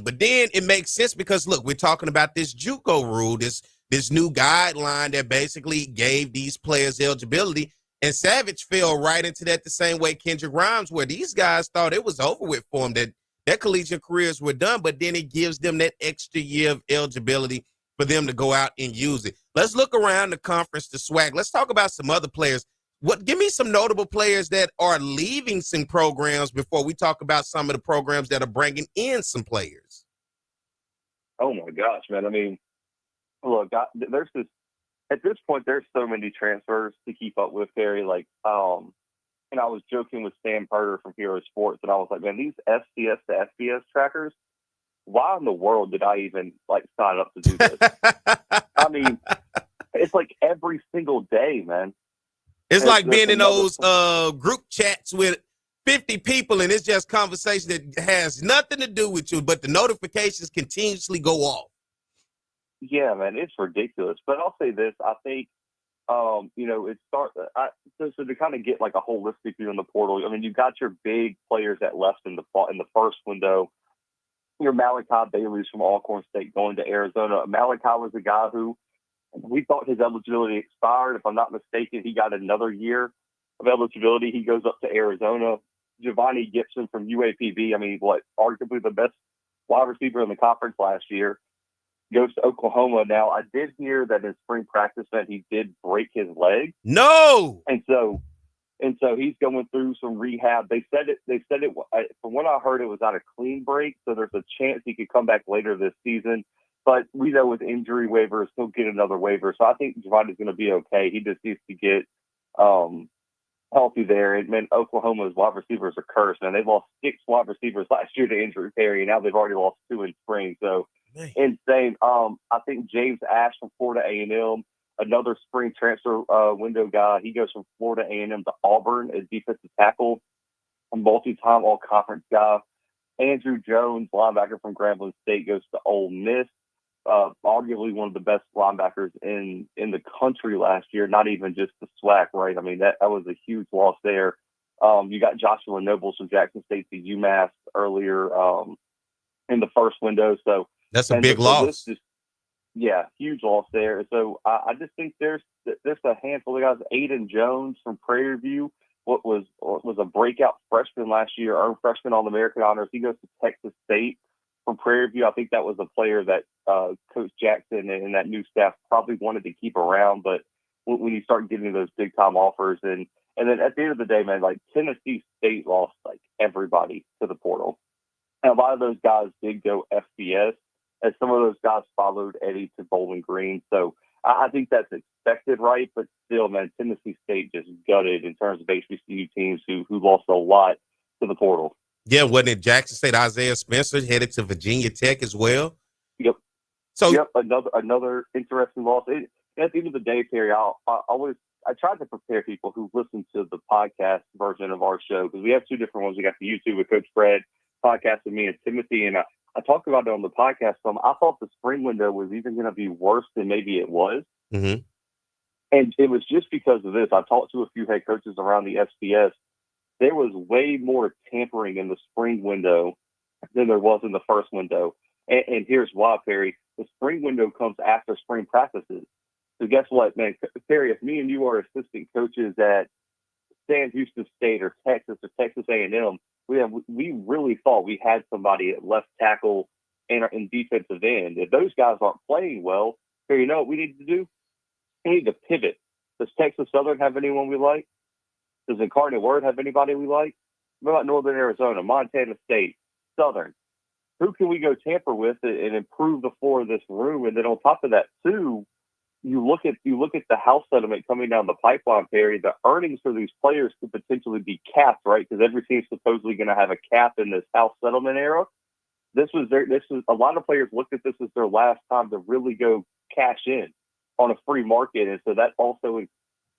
but then it makes sense because, look, we're talking about this JUCO rule, this new guideline that basically gave these players eligibility, and Savage fell right into that the same way Kendrick Grimes, where these guys thought it was over with for them, that their collegiate careers were done, but then it gives them that extra year of eligibility for them to go out and use it. Let's look around the conference, the SWAC. Let's talk about some other players. Give me some notable players that are leaving some programs before we talk about some of the programs that are bringing in some players. Oh my gosh, man! I mean, look, there's this. At this point, there's so many transfers to keep up with, Perry. Like, and I was joking with Sam Perter from Hero Sports, and I was like, man, these FCS to FBS trackers. Why in the world did I even sign up to do this? I mean, it's like every single day, man. It's like being in those group chats with 50 people, and it's just conversation that has nothing to do with you, but the notifications continuously go off. Yeah, man, it's ridiculous. But I'll say this: I think, so to kind of get like a holistic view in the portal. I mean, you got your big players that left in the first window. Your Malachi Bailey's from Alcorn State going to Arizona. Malachi was a guy who we thought his eligibility expired. If I'm not mistaken, he got another year of eligibility. He goes up to Arizona. Giovanni Gibson from UAPB, I mean, arguably the best wide receiver in the conference last year, goes to Oklahoma. Now, I did hear that in spring practice that he did break his leg. No! And so he's going through some rehab. They said it from what I heard, it was not a clean break. So there's a chance he could come back later this season. But we know with injury waivers, he'll get another waiver. So I think Giovanni's going to be okay. He just needs to get healthy there. And man, Oklahoma's wide receivers are cursed, man. They lost 6 wide receivers last year to injury, Perry, and now they've already lost 2 in spring. So insane. I think James Ash from Florida A&M, another spring transfer window guy. He goes from Florida A&M to Auburn as defensive tackle, a multi-time all-conference guy. Andrew Jones, linebacker from Grambling State, goes to Ole Miss. Arguably one of the best linebackers in the country last year, not even just the SWAC, right? I mean, that was a huge loss there. You got Joshua Nobles from Jackson State to UMass earlier in the first window. So that's a big loss. Huge loss there. So I just think there's a handful of guys. Aiden Jones from Prairie View, what was a breakout freshman last year, earned freshman All-American honors. He goes to Texas State from Prairie View. I think that was a player that Coach Jackson and that new staff probably wanted to keep around. But when you start getting those big time offers, and then at the end of the day, man, like Tennessee State lost like everybody to the portal, and a lot of those guys did go FBS, as some of those guys followed Eddie to Bowling Green. So I think that's expected, right? But still, man, Tennessee State just gutted in terms of HBCU teams who lost a lot to the portal. Yeah, wasn't it Jackson State? Isaiah Spencer headed to Virginia Tech as well. Yep. So another interesting loss. At the end of the day, Terry, I tried to prepare people who listen to the podcast version of our show, because we have 2 different ones. We got the YouTube with Coach Fred, podcast with me and Timothy, and I talked about it on the podcast. I thought the spring window was even going to be worse than maybe it was. Mm-hmm. And it was just because of this. I talked to a few head coaches around the FCS. There was way more tampering in the spring window than there was in the first window. And here's why, Perry. The spring window comes after spring practices. So guess what, man? Perry, if me and you are assistant coaches at San Houston State or Texas A&M, we really thought we had somebody at left tackle and defensive end. If those guys aren't playing well, Perry, you know what we need to do? We need to pivot. Does Texas Southern have anyone we like? Does Incarnate Word have anybody we like? What about Northern Arizona, Montana State, Southern? Who can we go tamper with and improve the floor of this room? And then on top of that, too, you look at the house settlement coming down the pipeline, Perry. The earnings for these players could potentially be capped, right? Because every team's supposedly going to have a cap in this house settlement era. This was a lot of players looked at this as their last time to really go cash in on a free market, and so that also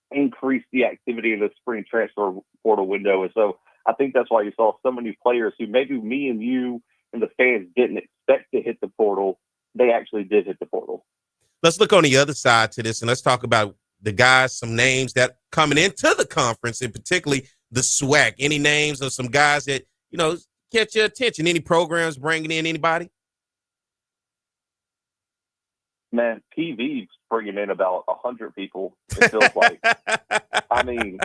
increased the activity in the spring transfer portal window. And so I think that's why you saw so many players who maybe me and you and the fans didn't expect to hit the portal. They actually did hit the portal. Let's look on the other side to this, and let's talk about the guys, some names that coming into the conference, and particularly the SWAC. Any names of some guys that, catch your attention? Any programs bringing in anybody? Man, PV's bringing in about 100 people, it feels like. I mean,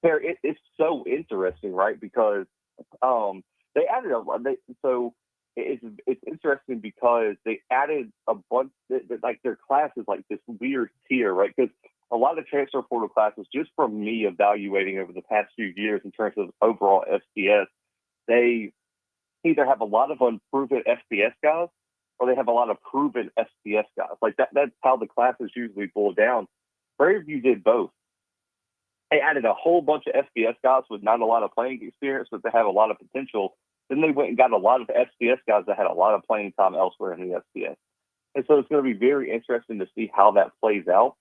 it's so interesting, right? Because they added it's interesting because they added a bunch, like their class is like this weird tier, right? Because a lot of transfer portal classes, just from me evaluating over the past few years in terms of overall FCS, they either have a lot of unproven FCS guys or they have a lot of proven FCS guys. Like that's how the classes usually boil down. Prairie View did both. They added a whole bunch of FBS guys with not a lot of playing experience, but they have a lot of potential. Then they went and got a lot of FCS guys that had a lot of playing time elsewhere in the FCS. And so it's going to be very interesting to see how that plays out.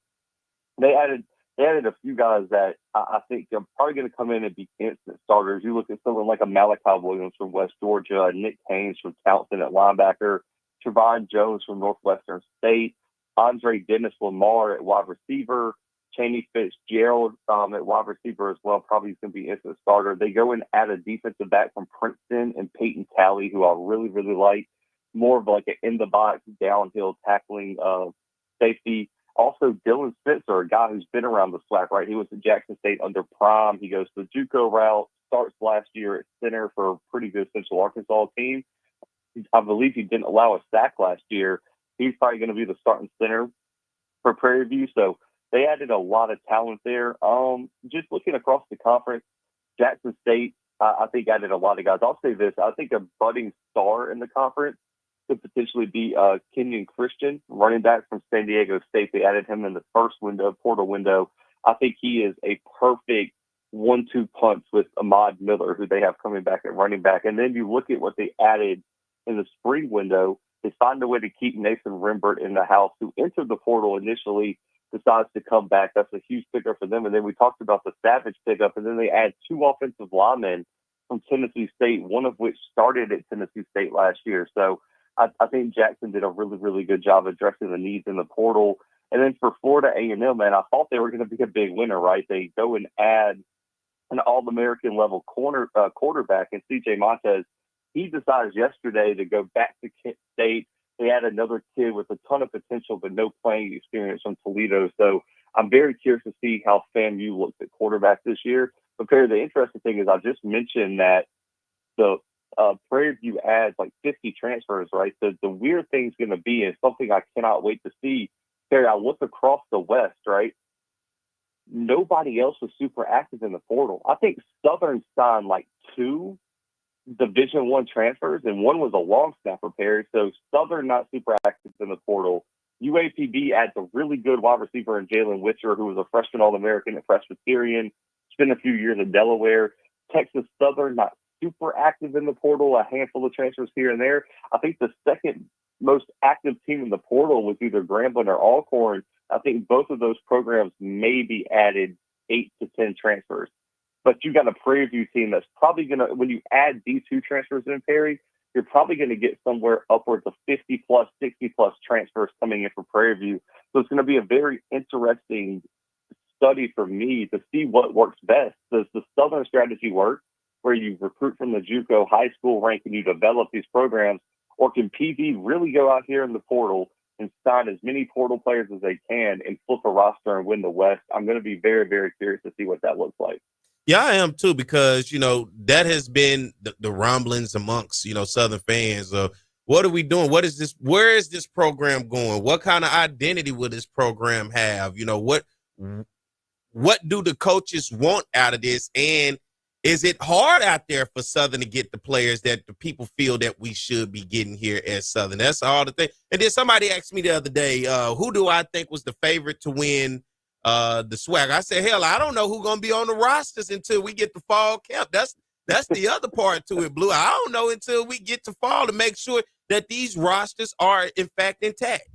They added a few guys that I think are probably going to come in and be instant starters. You look at someone like a Malachi Williams from West Georgia, Nick Haynes from Townsend at linebacker, Trevon Jones from Northwestern State, Andre Dennis Lamar at wide receiver, Chaney Fitzgerald at wide receiver as well. Probably going to be instant starter. They go and add a defensive back from Princeton and Peyton Talley, who I really, really like. More of like an in-the-box, downhill tackling safety. Also, Dylan Spencer, a guy who's been around the SWAC, right? He was at Jackson State under Prime. He goes the JUCO route, starts last year at center for a pretty good Central Arkansas team. I believe he didn't allow a sack last year. He's probably going to be the starting center for Prairie View. So they added a lot of talent there. Just looking across the conference, Jackson State, I think added a lot of guys. I'll say this. I think a budding star in the conference could potentially be Kenyon Christian, running back from San Diego State. They added him in the first portal window. I think he is a perfect 1-2 punch with Ahmad Miller, who they have coming back at running back. And then you look at what they added in the spring window. They find a way to keep Nathan Rimbert in the house, who entered the portal initially, decides to come back. That's a huge pickup for them. And then we talked about the Savage pickup, and then they add 2 offensive linemen from Tennessee State, one of which started at Tennessee State last year. So I think Jackson did a really, really good job addressing the needs in the portal. And then for Florida A&M, man, I thought they were going to be a big winner, right? They go and add an All-American level quarterback in C.J. Montez. He decides yesterday to go back to Kent State. They had another kid with a ton of potential but no playing experience from Toledo. So I'm very curious to see how FAMU looks at quarterback this year. But Perry, the interesting thing is I just mentioned that the Prairie View adds like 50 transfers, right? The weird thing's going to be, and something I cannot wait to see, Perry, I look across the West, right? Nobody else was super active in the portal. I think Southern signed like 2 Division I transfers, and one was a long snapper, Perry. So Southern not super active in the portal. UAPB adds a really good wide receiver in Jalen Witcher, who was a freshman All-American at Presbyterian, spent a few years in Delaware. Texas Southern not super active in the portal, a handful of transfers here and there. I think the second most active team in the portal was either Grambling or Alcorn. I think both of those programs maybe added 8 to 10 transfers. But you got a Prairie View team that's probably going to, when you add D2 transfers in, Perry, you're probably going to get somewhere upwards of 50 plus, 60 plus transfers coming in for Prairie View. So it's going to be a very interesting study for me to see what works best. Does the Southern strategy work, where you recruit from the JUCO high school rank and you develop these programs, or can PV really go out here in the portal and sign as many portal players as they can and flip a roster and win the West? I'm going to be very, very curious to see what that looks like. Yeah, I am too, because, that has been the rumblings amongst, Southern fans of what are we doing? What is this? Where is this program going? What kind of identity will this program have? What do the coaches want out of this? And is it hard out there for Southern to get the players that the people feel that we should be getting here at Southern? That's all the thing. And then somebody asked me the other day, who do I think was the favorite to win the SWAC? I said, hell, I don't know who's going to be on the rosters until we get to fall camp. That's the other part to it, Blue. I don't know until we get to fall to make sure that these rosters are, in fact, intact.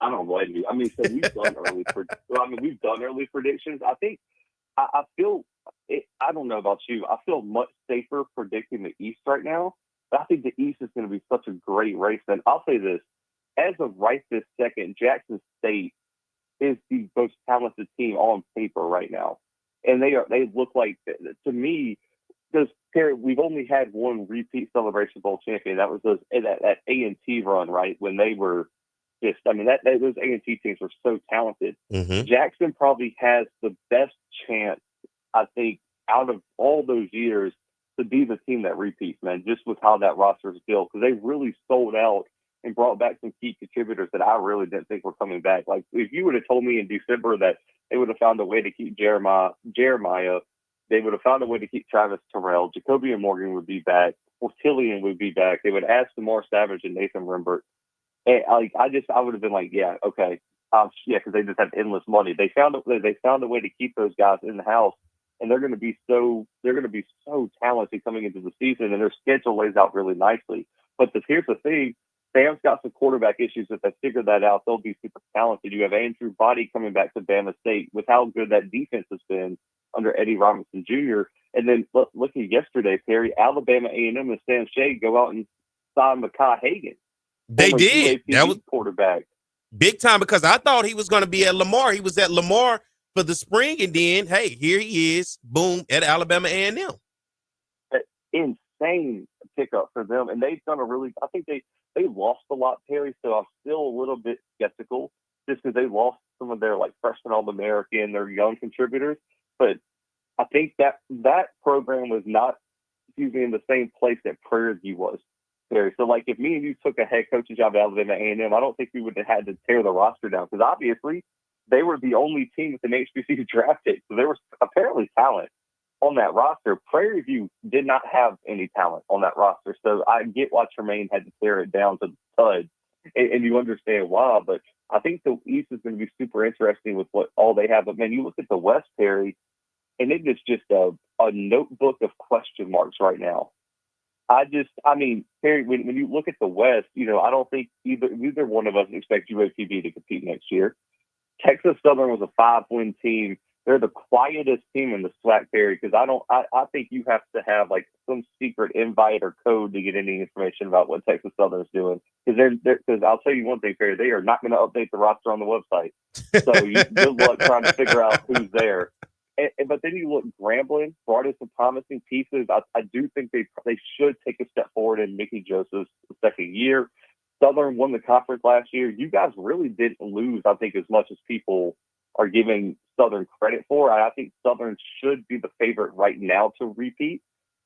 I don't blame you. I mean, so we've done we've done early predictions. I think I feel it, I don't know about you. I feel much safer predicting the East right now. But I think the East is going to be such a great race. And I'll say this, as of right this second, Jackson State is the most talented team on paper right now. And they look like, to me, because we've only had one repeat Celebration Bowl champion. That was that A&T run, right? When they were those A&T teams were so talented. Mm-hmm. Jackson probably has the best chance, I think, out of all those years to be the team that repeats, man, just with how that roster is built. Because they really sold out and brought back some key contributors that I really didn't think were coming back. Like, if you would have told me in December that they would have found a way to keep Jeremiah, they would have found a way to keep Travis Terrell, Jacoby and Morgan would be back, Portillion would be back. They would add Samar Savage and Nathan Rimbert. And I would have been like, yeah, okay. Because they just have endless money. They found a way to keep those guys in the house, and they're going to be so talented coming into the season, and their schedule lays out really nicely. But here's the thing: Sam's got some quarterback issues. If they figure that out, they'll be super talented. You have Andrew Body coming back to Bama State with how good that defense has been under Eddie Robinson Jr. And then looking yesterday, Perry, Alabama A&M and Sam Shade go out and sign Mekhi Hagan. They did. That was quarterback. Big time, because I thought he was going to be at Lamar. He was at Lamar for the spring, and then, hey, here he is, boom, at Alabama A&M. Insane pickup for them, and they've done I think they lost a lot, Perry, so I'm still a little bit skeptical just because they lost some of their, like, freshman All-American, their young contributors, but I think that program was not, in the same place that Prairie View was. So, like, if me and you took a head coaching job at Alabama A&M, I don't think we would have had to tear the roster down because obviously they were the only team with an HBCU draft pick. So there was apparently talent on that roster. Prairie View did not have any talent on that roster. So I get why Tremaine had to tear it down to the stud, and you understand why. But I think the East is going to be super interesting with what all they have. But, man, you look at the West, Perry, and it is just a notebook of question marks right now. Perry, when you look at the West, I don't think either one of us expect UAPB to compete next year. Texas Southern was a 5-win team. They're the quietest team in the SWAC, Perry, because I think you have to have like some secret invite or code to get any information about what Texas Southern is doing. Because I'll tell you one thing, Perry, they are not going to update the roster on the website. So good luck trying to figure out who's there. But then you look, Grambling brought in some promising pieces. I do think they should take a step forward in Mickey Joseph's second year. Southern won the conference last year. You guys really didn't lose, I think, as much as people are giving Southern credit for. I think Southern should be the favorite right now to repeat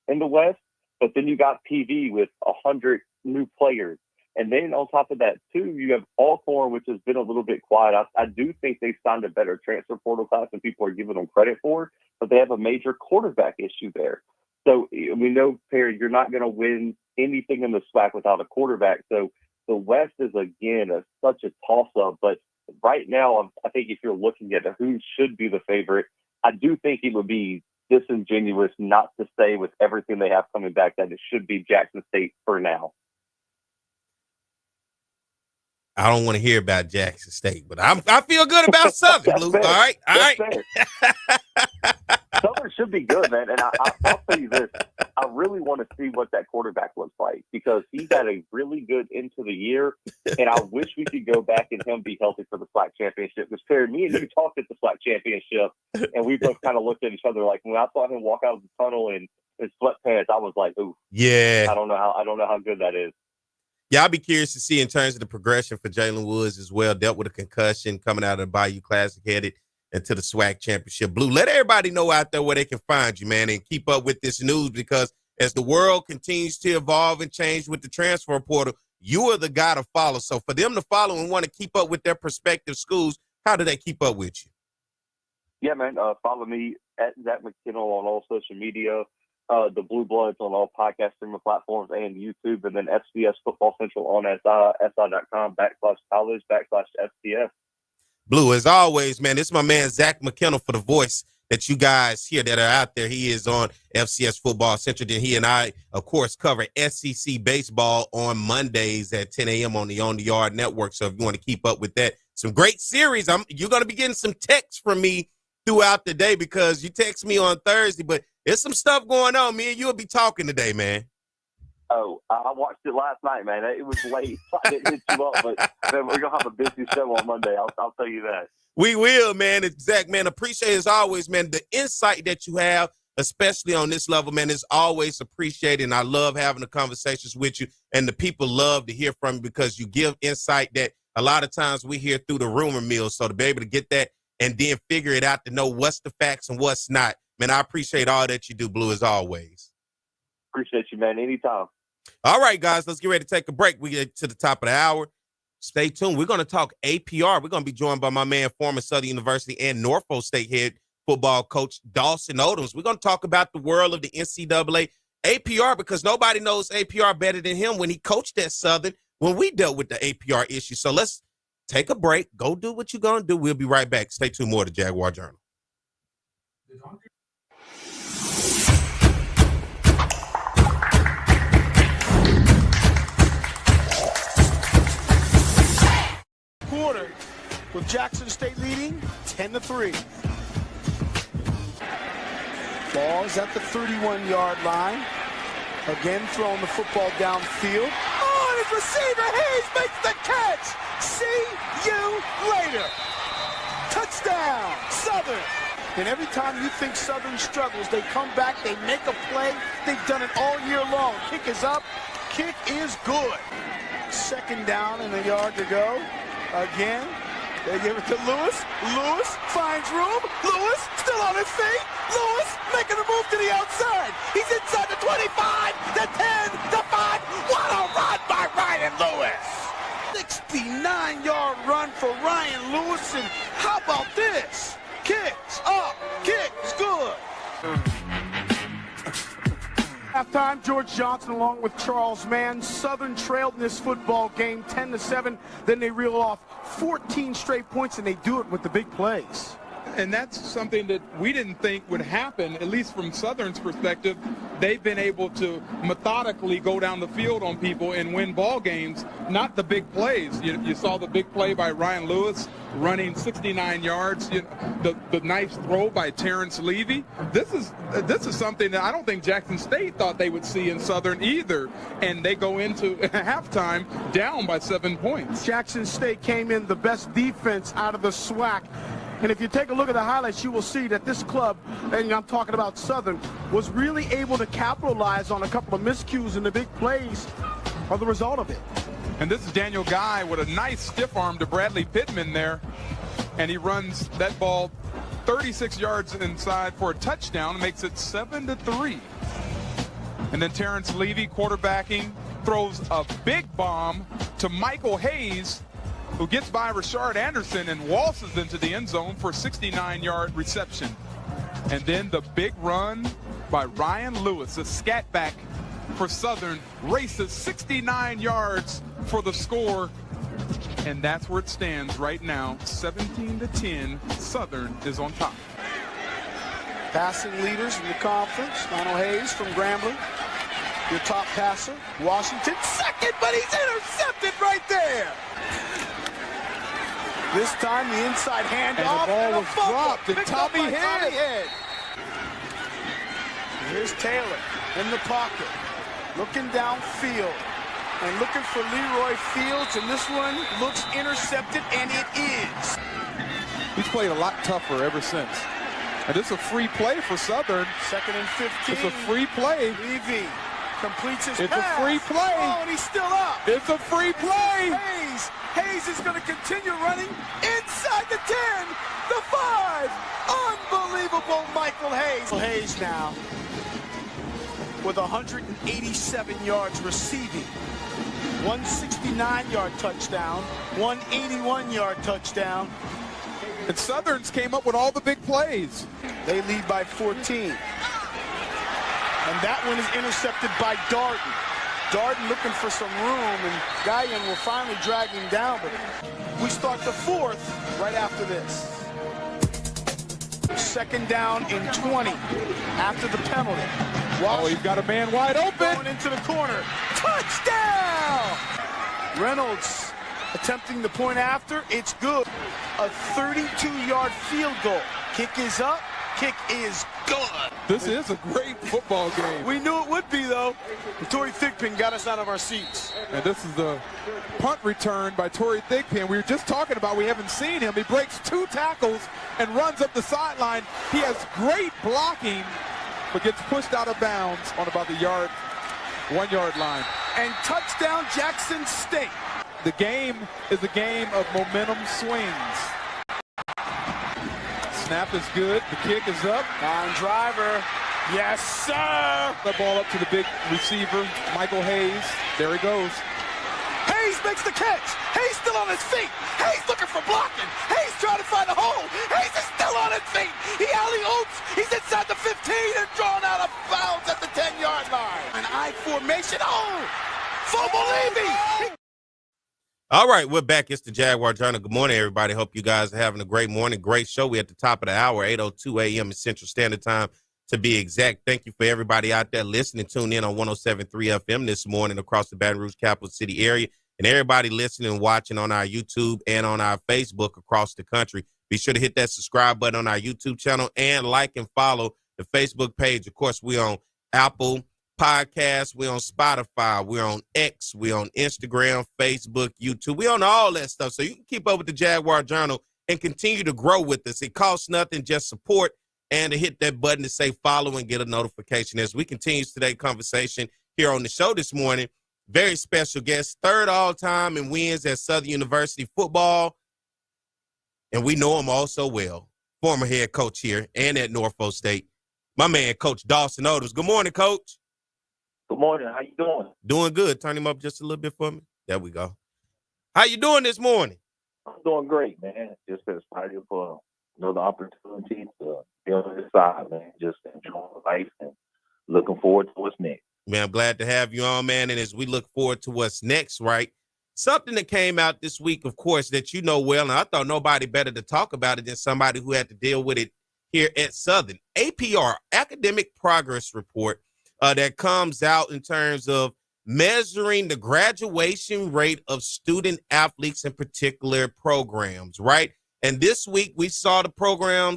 in the West. But then you got PV with 100 new players. And then on top of that, too, you have Alcorn, which has been a little bit quiet. I do think they signed a better transfer portal class than people are giving them credit for, but they have a major quarterback issue there. So we know, Perry, you're not going to win anything in the SWAC without a quarterback. So the West is, again, such a toss-up. But right now, I think if you're looking at who should be the favorite, I do think it would be disingenuous not to say with everything they have coming back that it should be Jackson State for now. I don't want to hear about Jackson State, but I feel good about Southern, Blue. Fair. All right. Southern should be good, man. And I'll tell you this. I really want to see what that quarterback looks like because he's had a really good into the year. And I wish we could go back and him be healthy for the SWAC championship. Because, Perry, me and you talked at the SWAC championship, and we both kind of looked at each other like when I saw him walk out of the tunnel in sweatpants, I was like, ooh. Yeah. I don't know how good that is. Yeah, I'll be curious to see in terms of the progression for Jalen Woods as well. Dealt with a concussion coming out of the Bayou Classic, headed into the SWAC championship. Blue, let everybody know out there where they can find you, man, and keep up with this news because as the world continues to evolve and change with the transfer portal, you are the guy to follow. So for them to follow and want to keep up with their prospective schools, how do they keep up with you? Yeah, man, follow me at Zach McKinnell on all social media. The Blue Bloods on all podcast streaming platforms and YouTube, and then FCS Football Central on si.com/college/FCS. Blue, as always, man, this is my man Zach McKinnell for the voice that you guys hear that are out there. He is on FCS Football Central. Then he and I, of course, cover SEC baseball on Mondays at 10 a.m. on the On the Yard Network. So if you want to keep up with that, some great series. You're going to be getting some texts from me throughout the day because you text me on Thursday, but there's some stuff going on. Me and you will be talking today, man. Oh, I watched it last night, man. It was late. I didn't hit you up, but man, we're going to have a busy show on Monday. I'll tell you that. We will, man. Zach, man, appreciate as always, man, the insight that you have, especially on this level, man, is always appreciated. And I love having the conversations with you, and the people love to hear from you because you give insight that a lot of times we hear through the rumor mill. So to be able to get that and then figure it out to know what's the facts and what's not. Man, I appreciate all that you do, Blue, as always. Appreciate you, man. Anytime. All right, guys, let's get ready to take a break. We get to the top of the hour. Stay tuned. We're going to talk APR. We're going to be joined by my man, former Southern University and Norfolk State head football coach Dawson Odoms. We're going to talk about the world of the NCAA APR because nobody knows APR better than him when he coached at Southern when we dealt with the APR issue. So let's take a break. Go do what you're going to do. We'll be right back. Stay tuned. More to Jaguar Journal. Quarter with Jackson State leading 10-3. Ball's at the 31-yard line. Again throwing the football downfield. Oh, and his receiver Hayes makes the catch. See you later. Touchdown, Southern. And every time you think Southern struggles, they come back, they make a play. They've done it all year long. Kick is up. Kick is good. Second down and a yard to go. Again, they give it to Lewis. Lewis finds room. Lewis still on his feet. Lewis making a move to the outside. He's inside the 25, the 10, the 5. What a run by Ryan Lewis. 69-yard run for Ryan Lewis. And how about this? Kicks up, kicks good. Halftime, George Johnson along with Charles Mann. Southern trailed in this football game 10-7. Then they reel off 14 straight points, and they do it with the big plays. And that's something that we didn't think would happen, at least from Southern's perspective. They've been able to methodically go down the field on people and win ball games, not the big plays. You saw the big play by Ryan Lewis running 69 yards, the nice throw by Terrence Levy. This is something that I don't think Jackson State thought they would see in Southern either, and they go into halftime down by 7 points. Jackson State came in the best defense out of the SWAC. And if you take a look at the highlights, you will see that this club, and I'm talking about Southern, was really able to capitalize on a couple of miscues, and the big plays are the result of it. And this is Daniel Guy with a nice stiff arm to Bradley Pittman there. And he runs that ball 36 yards inside for a touchdown, makes it 7-3. And then Terrence Levy, quarterbacking, throws a big bomb to Michael Hayes, who gets by Rashard Anderson and waltzes into the end zone for a 69-yard reception. And then the big run by Ryan Lewis, a scat back for Southern, races 69 yards for the score. And that's where it stands right now, 17-10. Southern is on top. Passing leaders in the conference, Donald Hayes from Grambling, your top passer. Washington second, but he's intercepted right there. This time the inside handoff, and the ball was dropped, and Tommy Head. Here's Taylor in the pocket, looking downfield, and looking for Leroy Fields, and this one looks intercepted, and it is. He's played a lot tougher ever since. And this is a free play for Southern. 2nd and 15. It's a free play. Levy completes his pass. It's a free play. Oh, and he's still up. It's a free play. Hayes is going to continue running inside the 10, the 5. Unbelievable Michael Hayes. Hayes now with 187 yards receiving. 169-yard touchdown, 181-yard touchdown. And Southern's came up with all the big plays. They lead by 14. And that one is intercepted by Darden. Darden looking for some room, and Guyan will finally drag him down. But we start the fourth right after this. 2nd down and 20 after the penalty. Oh, he's got a man wide open. Going into the corner. Touchdown! Reynolds attempting the point after. It's good. A 32-yard field goal. Kick is up. Kick is good. This is a great football game. We knew it would be, though. And Torrey Thigpen got us out of our seats. And this is the punt return by Torrey Thigpen. We were just talking about we haven't seen him. He breaks 2 tackles and runs up the sideline. He has great blocking, but gets pushed out of bounds on about the 1-yard line. And touchdown Jackson State. The game is a game of momentum swings. Snap is good. The kick is up. Line driver. Yes, sir. The ball up to the big receiver, Michael Hayes. There he goes. Hayes makes the catch. Hayes still on his feet. Hayes looking for blocking. Hayes trying to find a hole. Hayes is still on his feet. He alley-oops. He's inside the 15 and drawn out of bounds at the 10-yard line. An I formation. Oh, fumble Levy. All right, we're back. It's the Jaguar Journal. Good morning, everybody. Hope you guys are having a great morning. Great show. We're at the top of the hour, 8:02 a.m. in Central Standard Time, to be exact. Thank you for everybody out there listening. Tune in on 107.3 FM this morning across the Baton Rouge capital city area, and everybody listening and watching on our YouTube and on our Facebook across the country. Be sure to hit that subscribe button on our YouTube channel and like and follow the Facebook page. Of course, we're on Apple Podcasts, we're on Spotify, we're on X, we're on Instagram, Facebook, YouTube. We're on all that stuff. So you can keep up with the Jaguar Journal and continue to grow with us. It costs nothing, just support, and to hit that button to say follow and get a notification as we continue today's conversation here on the show this morning. Very special guest, third all-time in wins at Southern University football, and we know him also well. Former head coach here and at Norfolk State, my man, Coach Dawson Odoms. Good morning, Coach. Good morning. How you doing? Doing good. Turn him up just a little bit for me. There we go. How you doing this morning? I'm doing great, man. Just excited for another opportunity to be on this side, man. Just enjoying life and looking forward to what's next. Man, I'm glad to have you on, man. And as we look forward to what's next, right? Something that came out this week, of course, that you know well, and I thought nobody better to talk about it than somebody who had to deal with it here at Southern. APR, Academic Progress Report, that comes out in terms of measuring the graduation rate of student athletes in particular programs, right? And this week we saw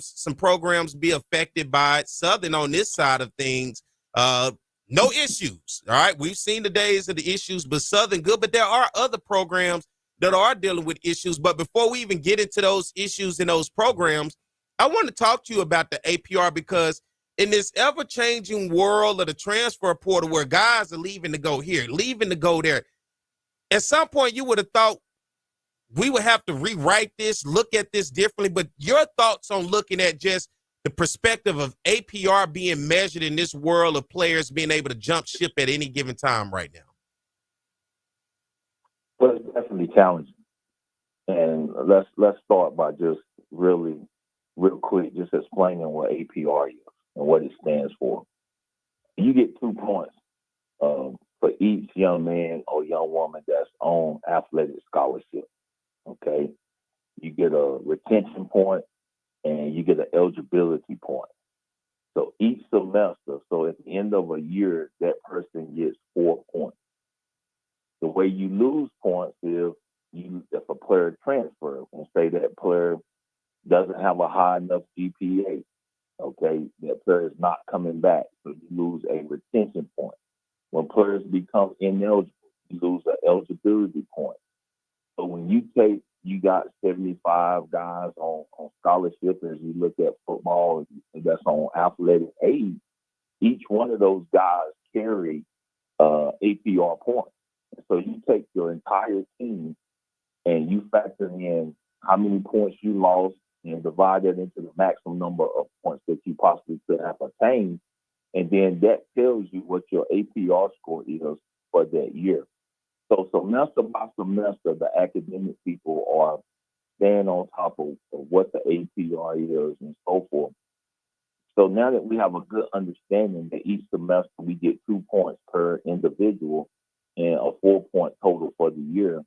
some programs be affected by it. Southern on this side of things, no issues, all right? We've seen the days of the issues, but Southern good, but there are other programs that are dealing with issues. But before we even get into those issues in those programs, I want to talk to you about the APR, because in this ever-changing world of the transfer portal where guys are leaving to go here, leaving to go there, at some point you would have thought we would have to rewrite this, look at this differently. But your thoughts on looking at just the perspective of APR being measured in this world of players being able to jump ship at any given time right now? Well, it's definitely challenging. And let's start by just real quick, just explaining what APR is and what it stands for. You get 2 points for each young man or young woman that's on athletic scholarship, okay? You get a retention point and you get an eligibility point. So each semester, so at the end of a year, that person gets 4 points. The way you lose points is if a player transfers and say that player doesn't have a high enough GPA, okay, that player is not coming back, so you lose a retention point. When players become ineligible, you lose an eligibility point. So when you got 75 guys on scholarship, as you look at football that's on athletic aid, each one of those guys carry APR points. And so you take your entire team and you factor in how many points you lost and divide that into the maximum number of points that you possibly could have attained. And then that tells you what your APR score is for that year. So semester by semester, the academic people are staying on top of what the APR is and so forth. So now that we have a good understanding that each semester we get 2 points per individual and a 4-point total for the year,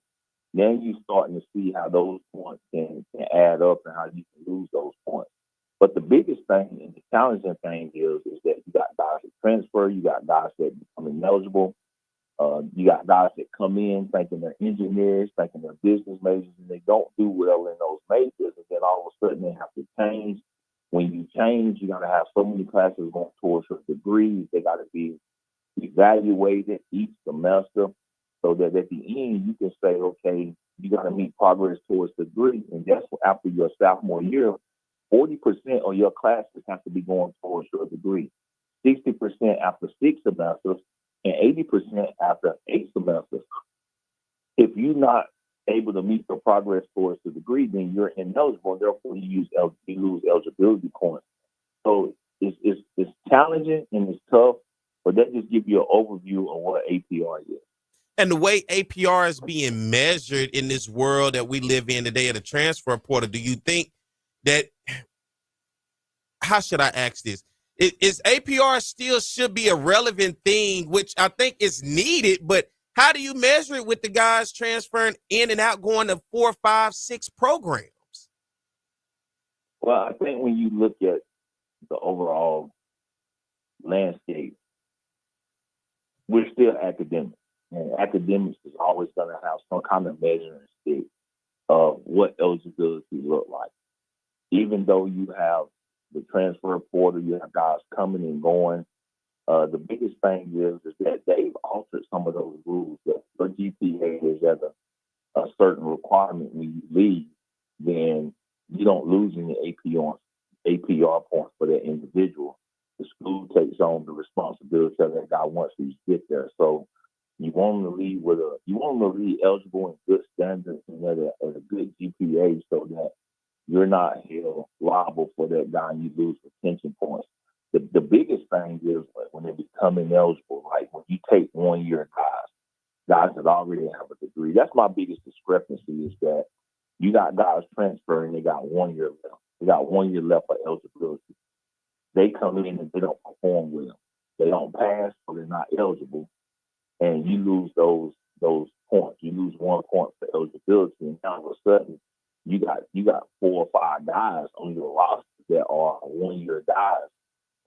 then you're starting to see how those points can add up and how you can lose those points. But the biggest thing and the challenging thing is that you got guys that transfer, you got guys that become ineligible, you got guys that come in thinking they're engineers, thinking they're business majors, and they don't do well in those majors, and then all of a sudden they have to change. When you change, you got to have so many classes going towards your degrees. They got to be evaluated each semester so that at the end you can say, okay, you got to meet progress towards the degree. And that's after your sophomore year, 40% of your classes have to be going towards your degree, 60% after 6 semesters, and 80% after 8 semesters. If you're not able to meet your progress towards the degree, then you're ineligible, and therefore you lose eligibility points. So it's challenging and it's tough, but that just gives you an overview of what APR is. And the way APR is being measured in this world that we live in today of the transfer portal, do you think that, how should I ask this? Is APR still should be a relevant thing, which I think is needed, but how do you measure it with the guys transferring in and out, going to 4, 5, 6 programs? Well, I think when you look at the overall landscape, we're still academic. And academics is always going to have some kind of measuring stick of what eligibility look like. Even though you have the transfer portal, you have guys coming and going. The biggest thing is that they've altered some of those rules. That your GPA is at a certain requirement when you leave, then you don't lose any APR points for that individual. The school takes on the responsibility of that guy once he gets there. So you want him to leave eligible and good standards and at a good GPA so that you're not held liable for that guy and you lose retention points. The biggest thing is when they become ineligible, like when you take 1 year guys that already have a degree. That's my biggest discrepancy is that you got guys transferring, they got 1 year left. They got 1 year left for eligibility. They come in and they don't perform well. They don't pass, so they're not eligible. And you lose those points. You lose 1 point for eligibility, and now all of a sudden you got 4 or 5 guys on your roster that are 1 year guys,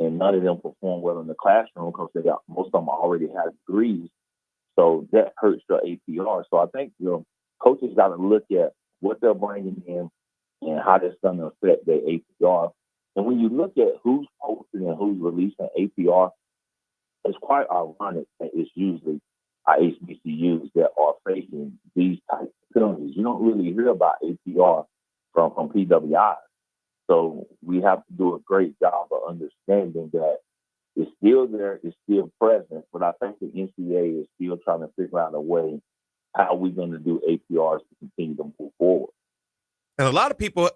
and none of them perform well in the classroom because most of them already have degrees. So that hurts your APR. So I think coaches got to look at what they're bringing in and how that's going to affect their APR. And when you look at who's posting and who's releasing APR, it's quite ironic that it's usually our HBCUs that are facing these types of penalties. You don't really hear about APR from PWI. So we have to do a great job of understanding that it's still there, it's still present, but I think the NCAA is still trying to figure out a way how we're going to do APRs to continue to move forward. And a lot of people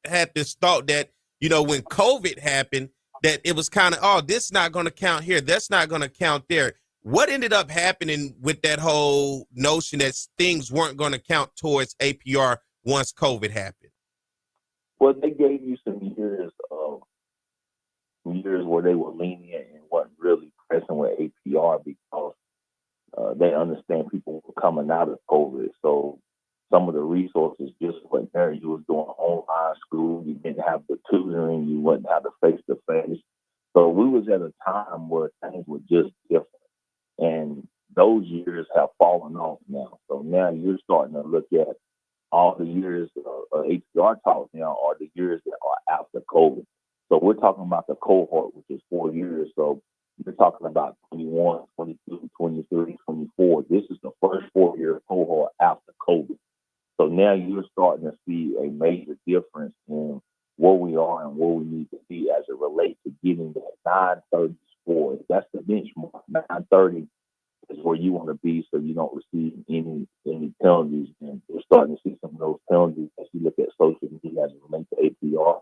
had this thought that, when COVID happened, that it was kind of, this not going to count here, that's not going to count there. What ended up happening with that whole notion that things weren't going to count towards APR once COVID happened? Well, they gave you some years where they were lenient and wasn't really pressing with APR because they understand people were coming out of COVID. So some of the resources just weren't there. You was doing online school. You didn't have the tutoring. You wouldn't have the face-to-face. So we was at a time where things were just different. And those years have fallen off now. So now you're starting to look at all the years APR taught now are the years that are after COVID. So we're talking about the cohort, which is 4 years. So we're talking about 21, 22, 23, 24. This is the first 4-year cohort after COVID. So now you're starting to see a major difference in where we are and where we need to be as it relates to getting that 930 score. That's the benchmark. 930 is where you want to be so you don't receive any penalties. And we're starting to see some of those penalties as you look at social media as it relates to APR.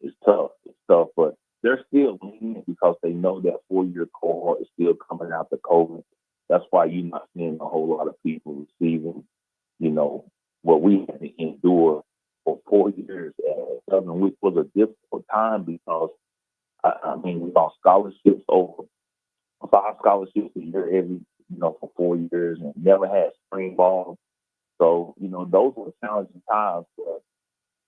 It's tough, but they're still lenient because they know that 4-year cohort is still coming out the COVID. That's why you're not seeing a whole lot of people receiving, what we had to endure for 4 years at Southern, which was a difficult time because, we lost scholarships, over 5 scholarships a year every, for 4 years, and never had spring ball. So, those were challenging times, but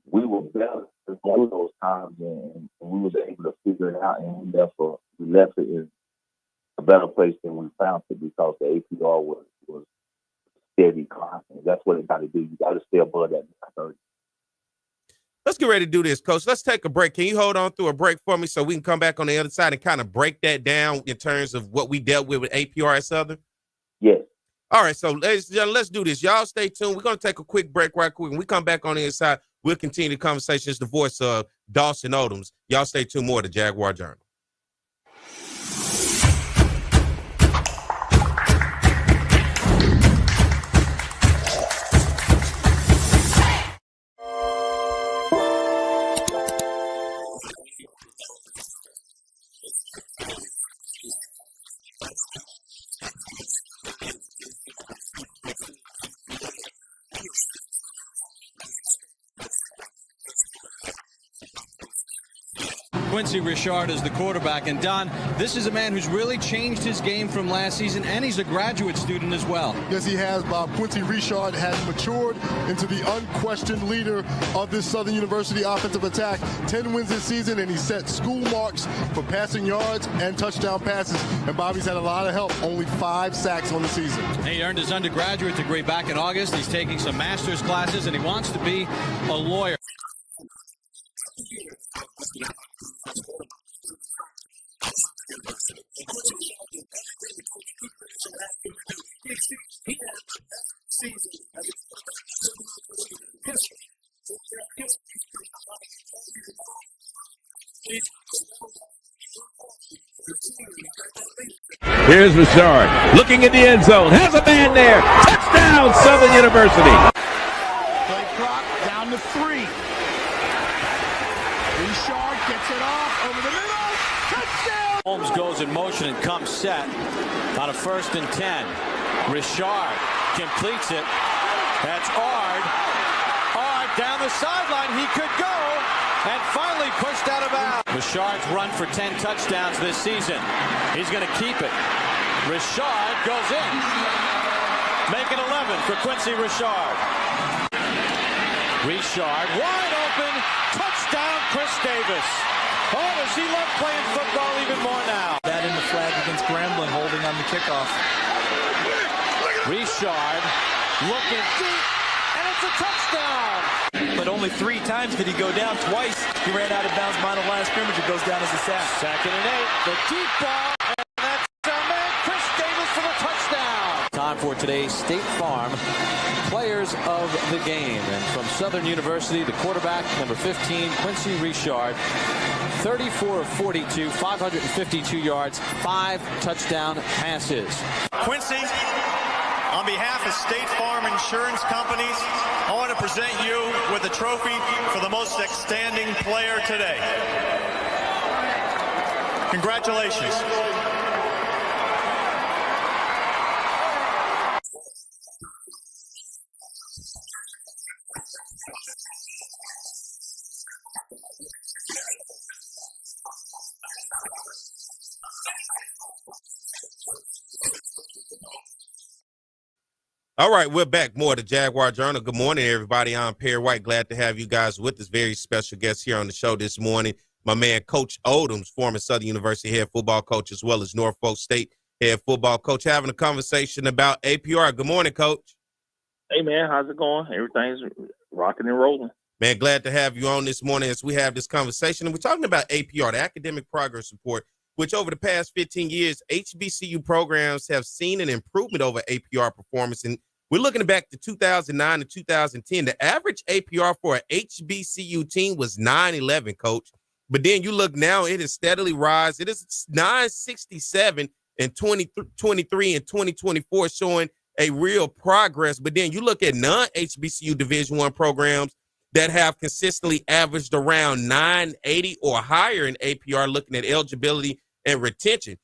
we were better through those times, and we was able to figure it out, and we left it in a better place than we found it because the APR was steady, constant. That's what it got to do. You got to stay above that 30. Let's get ready to do this, Coach. Let's take a break. Can you hold on through a break for me so we can come back on the other side and kind of break that down in terms of what we dealt with APR at Southern? Yes. All right, so ladies and gentlemen, let's do this. Y'all stay tuned. We're going to take a quick break right quick. When we come back on the inside, we'll continue the conversation. It's the voice of Dawson Odoms. Y'all stay tuned. More to Jaguar Journal. Quincy Richard is the quarterback. And Don, this is a man who's really changed his game from last season, and he's a graduate student as well. Yes, he has, Bob. Quincy Richard has matured into the unquestioned leader of this Southern University offensive attack. 10 wins this season, and he set school marks for passing yards and touchdown passes. And Bobby's had a lot of help. Only 5 sacks on the season. He earned his undergraduate degree back in August. He's taking some master's classes, and he wants to be a lawyer. Here's Richard looking in the end zone. Has a man there. Touchdown, Southern University. Play clock down to 3. Richard gets it off over the middle. Touchdown! Holmes goes in motion and comes set on a 1st and 10. Richard completes it. That's Ard. Ard down the sideline. He could go. And finally pushed out of bounds. Richard's run for 10 touchdowns this season. He's going to keep it. Richard goes in. Make it 11 for Quincy Richard. Richard wide open. Touchdown, Chris Davis. Oh, does he love playing football even more now? That in the flag against Grambling, holding on the kickoff. Richard looking deep, and it's a touchdown. But only 3 times did he go down. Twice he ran out of bounds behind the line of scrimmage. It goes down as a sack. 2nd and 8. The deep ball, and that's our man Chris Davis for the touchdown. Time for today's State Farm Players of the Game. And from Southern University, the quarterback, number 15, Quincy Richard, 34 of 42, 552 yards, 5 touchdown passes. Quincy, on behalf of State Farm Insurance Companies, I want to present you with a trophy for the most outstanding player today. Congratulations. All right, we're back. More of the Jaguar Journal. Good morning, everybody. I'm Perry White. Glad to have you guys with us. Very special guest here on the show this morning. My man, Coach Odoms, former Southern University head football coach, as well as Norfolk State head football coach, having a conversation about APR. Good morning, Coach. Hey, man, how's it going? Everything's rocking and rolling. Man, glad to have you on this morning as we have this conversation. And we're talking about APR, the Academic Progress Report, which over the past 15 years, HBCU programs have seen an improvement over APR performance. And we're looking back to 2009 to 2010. The average APR for an HBCU team was 911, Coach. But then you look now, it has steadily rise. It is 967 in 2023 and 2024, showing a real progress. But then you look at non-HBCU Division I programs that have consistently averaged around 980 or higher in APR, looking at eligibility and retention.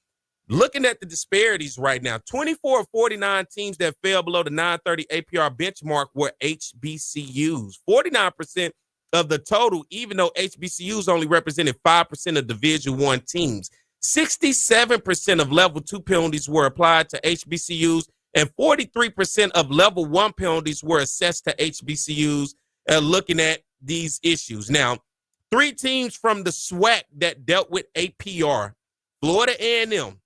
Looking at the disparities right now, 24 of 49 teams that fell below the 930 APR benchmark were HBCUs. 49% of the total, even though HBCUs only represented 5% of Division I teams. 67% of level 2 penalties were applied to HBCUs, and 43% of level 1 penalties were assessed to HBCUs looking at these issues. Now, 3 teams from the SWAC that dealt with APR, Florida A&M,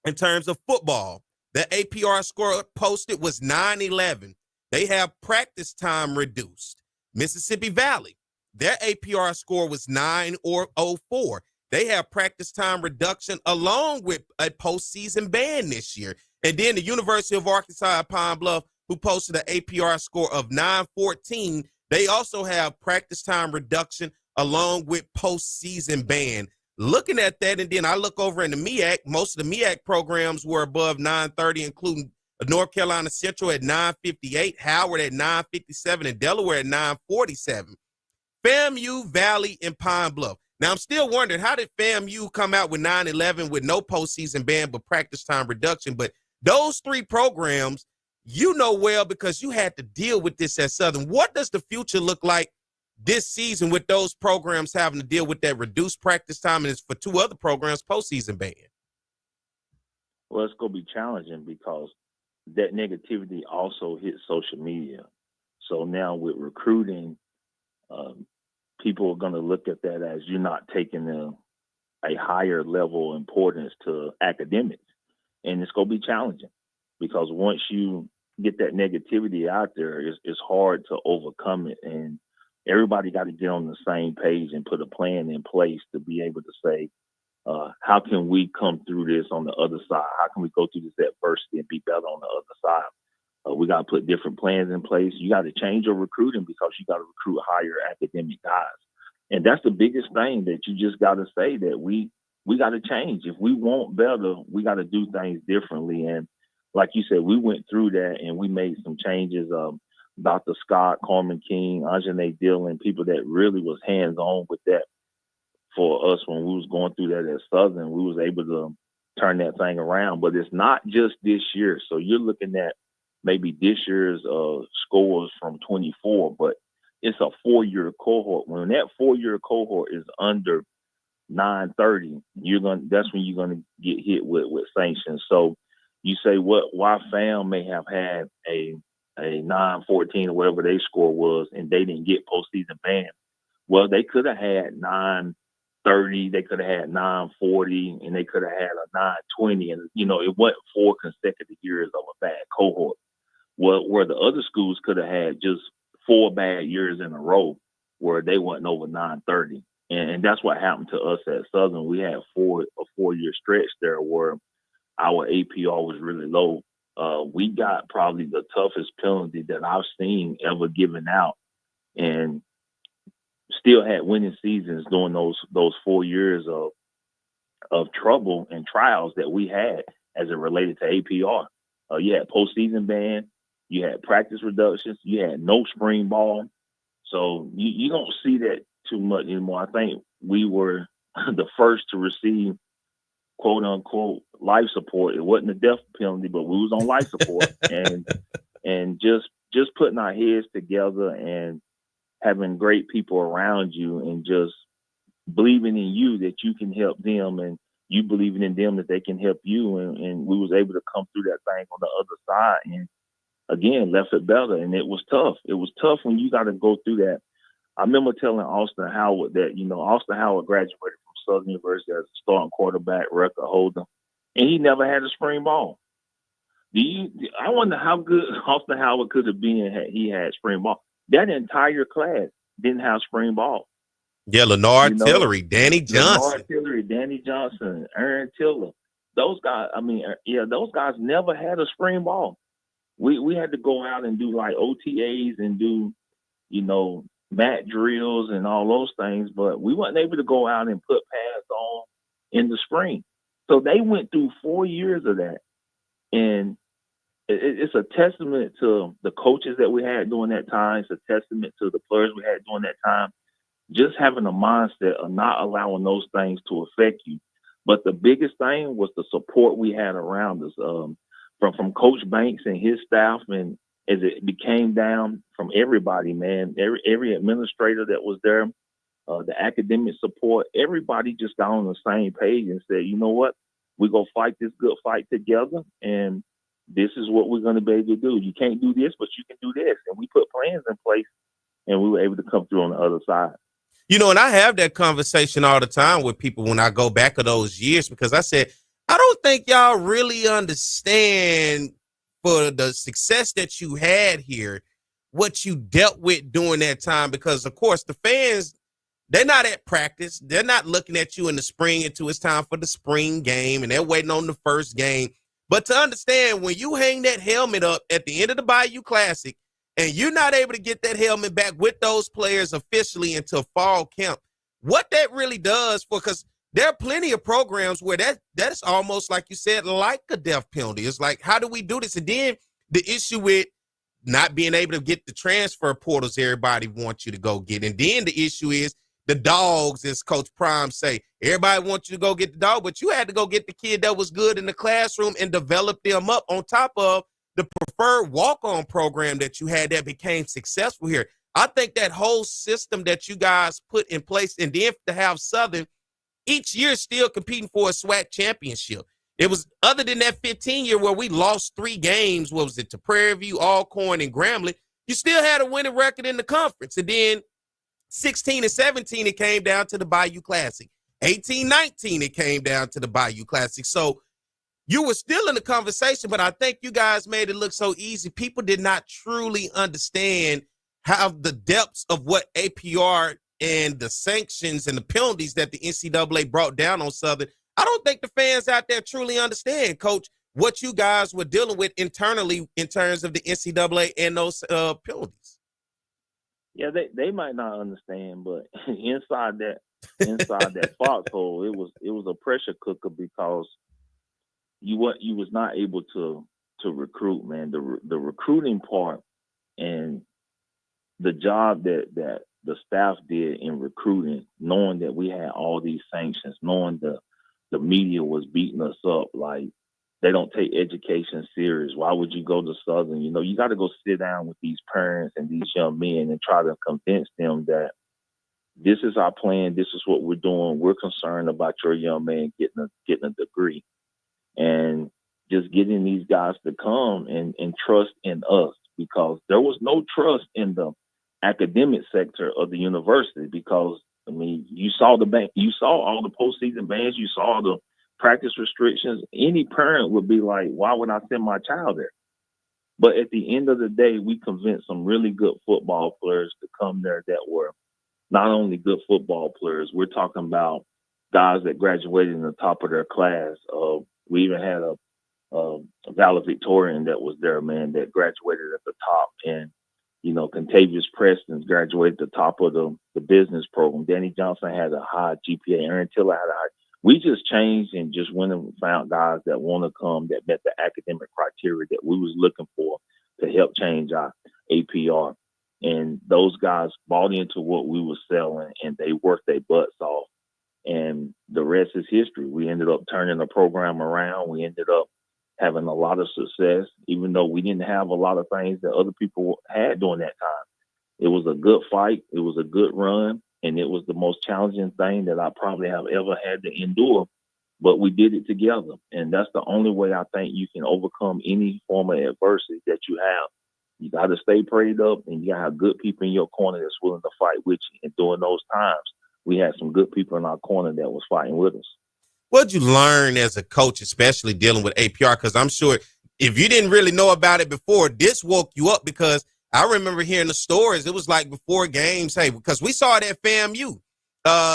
in terms of football, the APR score posted was 911. They have practice time reduced. Mississippi Valley, their APR score was 904. They have practice time reduction along with a postseason ban this year. And then the University of Arkansas at Pine Bluff, who posted an APR score of 914, they also have practice time reduction along with postseason ban. Looking at that, and then I look over in the MEAC, most of the MEAC programs were above 930, including North Carolina Central at 958, Howard at 957, and Delaware at 947. FAMU, Valley, and Pine Bluff. Now, I'm still wondering, how did FAMU come out with 911 with no postseason ban but practice time reduction? But those 3 programs, you know well because you had to deal with this at Southern. What does the future look like this season with those programs having to deal with that reduced practice time, and it's for 2 other programs postseason ban? Well, it's going to be challenging because that negativity also hits social media. So now with recruiting, people are going to look at that as you're not taking a higher level of importance to academics. And it's going to be challenging because once you get that negativity out there, it's hard to overcome it. And everybody got to get on the same page and put a plan in place to be able to say, how can we come through this on the other side? How can we go through this adversity and be better on the other side? We got to put different plans in place. You got to change your recruiting because you got to recruit higher academic guys. And that's the biggest thing that you just got to say, that we got to change. If we want better, we got to do things differently. And like you said, we went through that and we made some changes. Dr. Scott, Carmen King, Anjanae Dillon, people that really was hands-on with that for us when we was going through that at Southern. We was able to turn that thing around. But it's not just this year. So you're looking at maybe this year's scores from 24, but it's a 4-year cohort. When that 4-year cohort is under 930, that's when you're gonna get hit with sanctions. So you say why FAM may have had a 914 or whatever their score was, and they didn't get postseason ban. Well, they could have had 930, they could have had 940, and they could have had a 920, and it wasn't 4 consecutive years of a bad cohort. Well, where the other schools could have had just 4 bad years in a row where they wasn't over 930. And that's what happened to us at Southern. We had a 4-year stretch there where our APR was really low. We got probably the toughest penalty that I've seen ever given out, and still had winning seasons during those 4 years of trouble and trials that we had as it related to APR. You had postseason ban, you had practice reductions, you had no spring ball. So you don't see that too much anymore. I think we were the first to receive quote unquote life support. It wasn't a death penalty, but we was on life support. and just putting our heads together and having great people around you and just believing in you that you can help them and you believing in them that they can help you. And we was able to come through that thing on the other side and again, left it better. And it was tough. It was tough when you got to go through that. I remember telling Austin Howard that, Austin Howard graduated from Southern University as a starting quarterback, record holder, and he never had a spring ball. I wonder how good Austin Howard could have been had he had spring ball. That entire class didn't have spring ball. Yeah, Lenard Tillery, Danny Johnson. Lenard Tillery, Danny Johnson, Aaron Tiller. Those guys, those guys never had a spring ball. We had to go out and do like OTAs and do, mat drills and all those things, but we weren't able to go out and put pads on in the spring. So they went through 4 years of that. And it's a testament to the coaches that we had during that time. It's a testament to the players we had during that time. Just having a mindset of not allowing those things to affect you. But the biggest thing was the support we had around us from Coach Banks and his staff, and as it became down from everybody, man, every administrator that was there, the academic support, everybody just got on the same page and said, you know what, we're going to fight this good fight together, and this is what we're going to be able to do. You can't do this, but you can do this. And we put plans in place, and we were able to come through on the other side. And I have that conversation all the time with people when I go back to those years, because I said, I don't think y'all really understand for the success that you had here, what you dealt with during that time, because, of course, the fans, they're not at practice. They're not looking at you in the spring until it's time for the spring game, and they're waiting on the first game. But to understand, when you hang that helmet up at the end of the Bayou Classic and you're not able to get that helmet back with those players officially until fall camp, what that really does for, because there are plenty of programs where that's almost, like you said, like a death penalty. It's like, how do we do this? And then the issue with not being able to get the transfer portals everybody wants you to go get. And then the issue is the dogs, as Coach Prime say. Everybody wants you to go get the dog, but you had to go get the kid that was good in the classroom and develop them up on top of the preferred walk-on program that you had that became successful here. I think that whole system that you guys put in place, and then to have Southern each year still competing for a SWAC championship. It was, other than that 15-year where we lost 3 games, what was it, to Prairie View, Alcorn, and Grambling, you still had a winning record in the conference. And then 16 and 17, it came down to the Bayou Classic. 18-19, it came down to the Bayou Classic. So you were still in the conversation, but I think you guys made it look so easy. People did not truly understand how the depths of what APR and the sanctions and the penalties that the NCAA brought down on Southern. I don't think the fans out there truly understand, Coach, what you guys were dealing with internally in terms of the NCAA and those penalties. Yeah, they might not understand, but inside that foxhole, it was a pressure cooker because you was not able to recruit, man. The recruiting part and the job that the staff did in recruiting, knowing that we had all these sanctions, knowing the media was beating us up, like they don't take education serious. Why would you go to Southern? You know, you got to go sit down with these parents and these young men and try to convince them that this is our plan, this is what we're doing. We're concerned about your young man getting a degree. And just getting these guys to come and trust in us, because there was no trust in the academic sector of the university, because I mean, you saw all the postseason bans, you saw the practice restrictions. Any parent would be like, why would I send my child there? But at the end of the day, we convinced some really good football players to come there that were not only good football players. We're talking about guys that graduated in the top of their class. We even had a valedictorian that was there, man, that graduated at the top. And you know, Contavious Preston's graduated at the top of the business program. Danny Johnson had a high GPA. Aaron Tiller had a high. We just changed and just went and found guys that want to come, that met the academic criteria that we was looking for to help change our APR. And those guys bought into what we were selling, and they worked their butts off. And the rest is history. We ended up turning the program around. We ended up having a lot of success, even though we didn't have a lot of things that other people had during that time. It was a good fight. It was a good run. And it was the most challenging thing that I probably have ever had to endure. But we did it together. And that's the only way I think you can overcome any form of adversity that you have. You got to stay prayed up, and you got to have good people in your corner that's willing to fight with you. And during those times, we had some good people in our corner that was fighting with us. What'd you learn as a coach, especially dealing with APR? Because I'm sure if you didn't really know about it before, this woke you up, because I remember hearing the stories. It was like before games, hey, because we saw it at FAMU.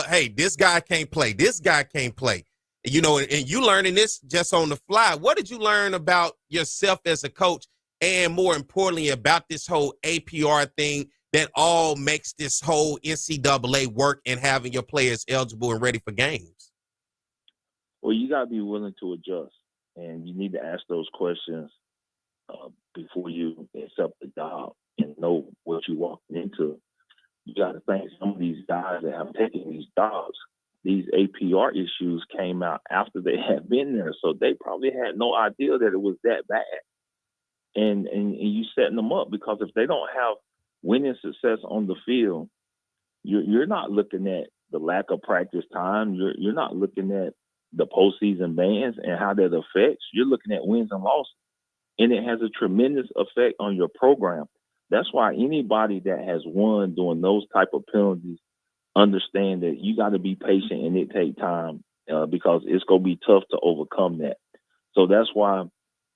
Hey, this guy can't play. This guy can't play. You know, and you learning this just on the fly. What did you learn about yourself as a coach, and more importantly about this whole APR thing that all makes this whole NCAA work and having your players eligible and ready for games? Well, you got to be willing to adjust, and you need to ask those questions before you accept the job and know what you're walking into. You got to think some of these guys that have taken these jobs, these APR issues came out after they had been there, so they probably had no idea that it was that bad. And you setting them up, because if they don't have winning success on the field, you're not looking at the lack of practice time. You're not looking at the postseason bans and how that affects. You're looking at wins and losses, and it has a tremendous effect on your program. That's why anybody that has won doing those type of penalties understand that you got to be patient and it take time, because it's going to be tough to overcome that. So that's why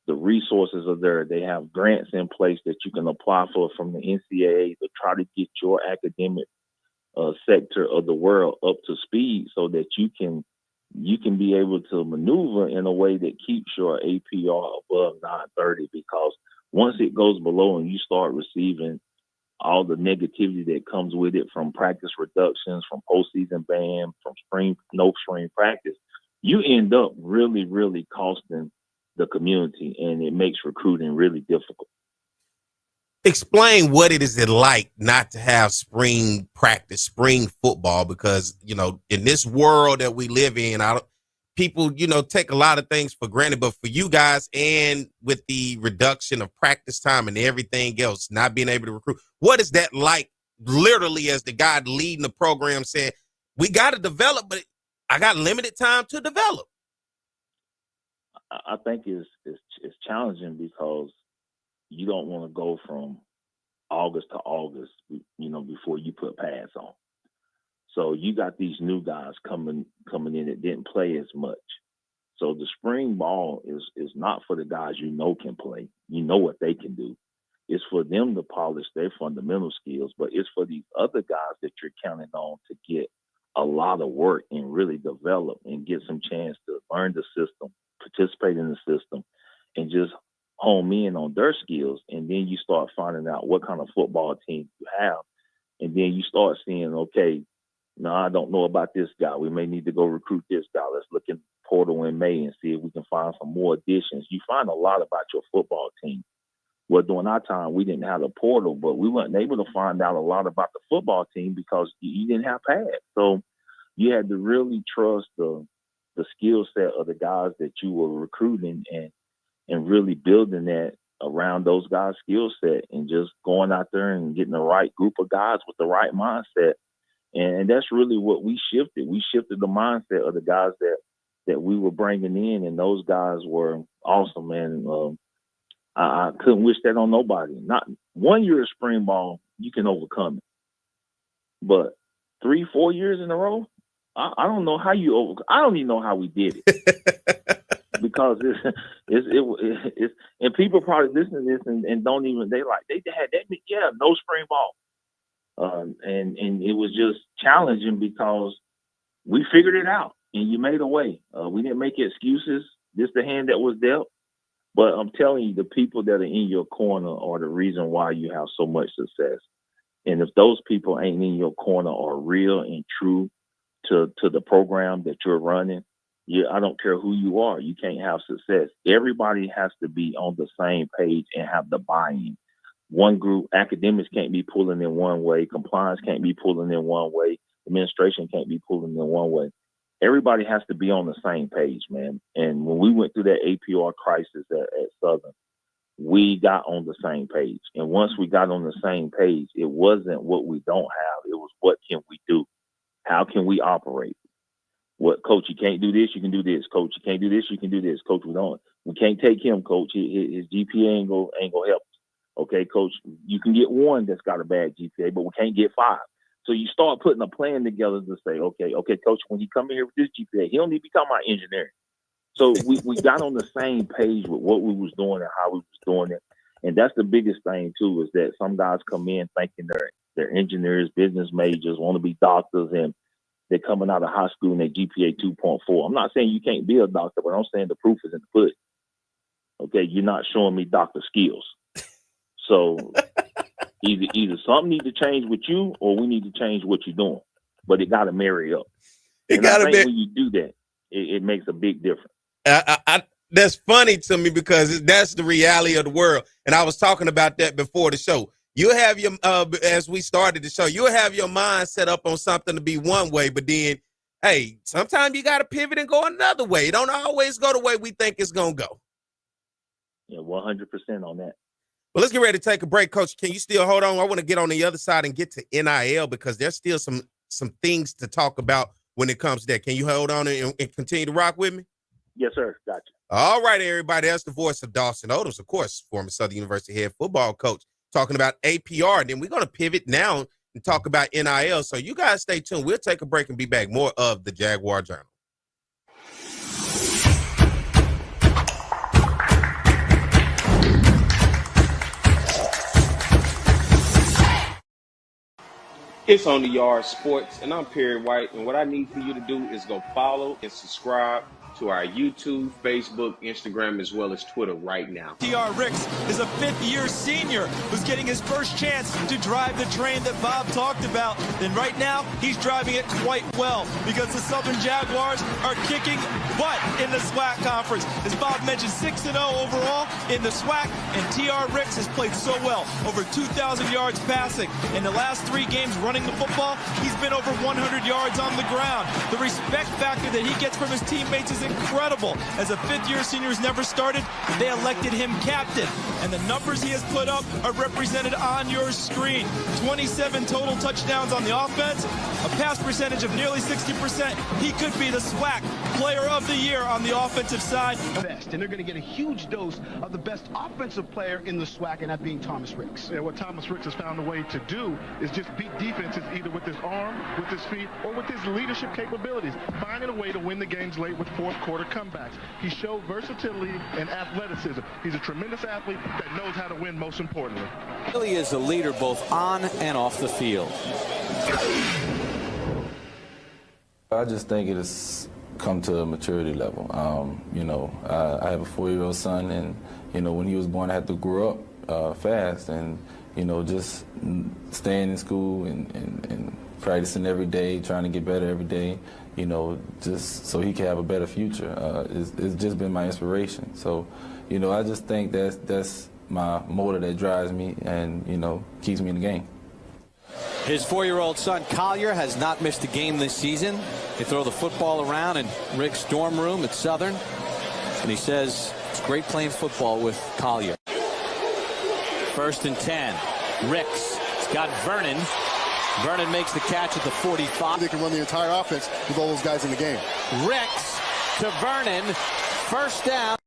the resources are there. They have grants in place that you can apply for from the NCAA to try to get your academic sector of the world up to speed, so that you can be able to maneuver in a way that keeps your APR above 930. Because once it goes below and you start receiving all the negativity that comes with it, from practice reductions, from postseason ban, from no spring practice, you end up really, really costing the community, and it makes recruiting really difficult. Explain what it is like not to have spring practice, spring football, because, you know, in this world that we live in, people, you know, take a lot of things for granted. But for you guys, and with the reduction of practice time and everything else, not being able to recruit, what is that like literally as the guy leading the program saying, we got to develop, but I got limited time to develop? I think it's challenging because you don't want to go from August to August, before you put pads on. So you got these new guys coming in that didn't play as much. So the spring ball is not for the guys can play. You know what they can do. It's for them to polish their fundamental skills, but it's for these other guys that you're counting on to get a lot of work and really develop and get some chance to learn the system, participate in the system, and just hone in on their skills. And then you start finding out what kind of football team you have. And then you start seeing, okay, no, I don't know about this guy. We may need to go recruit this guy. Let's look in portal in May and see if we can find some more additions. You find a lot about your football team. Well, during our time, we didn't have the portal, but we weren't able to find out a lot about the football team because you didn't have pads. So you had to really trust the skill set of the guys that you were recruiting and really building that around those guys' skill set and just going out there and getting the right group of guys with the right mindset. And that's really what we shifted. We shifted the mindset of the guys that we were bringing in, and those guys were awesome, man. I couldn't wish that on nobody. Not 1 year of spring ball, you can overcome it. But 3-4 years in a row, I don't know how I don't even know how we did it. Because it's and people probably listen to this and don't even, they had that, no spring ball. And it was just challenging because we figured it out and you made a way. We didn't make excuses. This the hand that was dealt. But I'm telling you, the people that are in your corner are the reason why you have so much success. And if those people ain't in your corner are real and true to the program that you're running, I don't care who you are, you can't have success. Everybody has to be on the same page and have the buy-in. One group, academics can't be pulling in one way, compliance can't be pulling in one way, administration can't be pulling in one way. Everybody has to be on the same page, man. And when we went through that APR crisis at Southern, we got on the same page. And once we got on the same page, it wasn't what we don't have. It was what can we do? How can we operate? What, coach, you can't do this, you can do this. Coach, you can't do this, you can do this. Coach, we can't take him, coach. His GPA ain't gonna help us. Okay, coach, you can get one that's got a bad GPA, but we can't get 5. So you start putting a plan together to say, okay, coach, when he come in here with this GPA, he don't need to be talking about engineering. So we got on the same page with what we was doing and how we was doing it. And that's the biggest thing, too, is that some guys come in thinking they're engineers, business majors, want to be doctors, and they're coming out of high school and their GPA 2.4. I'm not saying you can't be a doctor, but I'm saying the proof is in the pudding. Okay, you're not showing me doctor skills. So either something needs to change with you or we need to change what you're doing. But it got to marry up. When you do that, it makes a big difference. That's funny to me because that's the reality of the world. And I was talking about that before the show. You have your, as we started the show, you'll have your mind set up on something to be one way, but then, hey, sometimes you got to pivot and go another way. It don't always go the way we think it's going to go. Yeah, 100% on that. Well, let's get ready to take a break. Coach, can you still hold on? I want to get on the other side and get to NIL because there's still some things to talk about when it comes to that. Can you hold on and continue to rock with me? Yes, sir. Gotcha. All right, everybody. That's the voice of Dawson Odoms, of course, former Southern University head football coach, talking about APR. Then we're going to pivot now and talk about NIL. So you guys stay tuned. We'll take a break and be back. More of the Jaguar Journal. It's On the Yard Sports, and I'm Perry White, and what I need for you to do is go follow and subscribe to our YouTube, Facebook, Instagram, as well as Twitter right now. Jaguar Ricks is a fifth-year senior who's getting his first chance to drive the train that Bob talked about. And right now, he's driving it quite well because the Southern Jaguars are kicking butt in the SWAC conference. As Bob mentioned, 6-0 overall in the SWAC, and TR Ricks has played so well, over 2,000 yards passing in the last 3 games, running running the football. He's been over 100 yards on the ground. The respect factor that he gets from his teammates is incredible. As a fifth-year senior who's never started, they elected him captain. And the numbers he has put up are represented on your screen. 27 total touchdowns on the offense, a pass percentage of nearly 60%. He could be the SWAC Player of the Year on the offensive side. Best, and they're going to get a huge dose of the best offensive player in the SWAC, and that being Thomas Ricks. Yeah, what Thomas Ricks has found a way to do is just beat defenses either with his arm, with his feet, or with his leadership capabilities, finding a way to win the games late with fourth quarter comebacks. He showed versatility and athleticism. He's a tremendous athlete that knows how to win, most importantly. Really is a leader both on and off the field. I just think it has come to a maturity level. I have a 4-year-old son, and, when he was born, I had to grow up fast and, just staying in school and practicing every day, trying to get better every day, just so he can have a better future. It's just been my inspiration. So, I just think that's my motor that drives me and, keeps me in the game. His 4-year-old son, Collier, has not missed a game this season. They throw the football around in Rick's dorm room at Southern, and he says it's great playing football with Collier. 1st and 10. Ricks. He's got Vernon. Vernon makes the catch at the 45. They can run the entire offense with all those guys in the game. Ricks to Vernon. 1st down.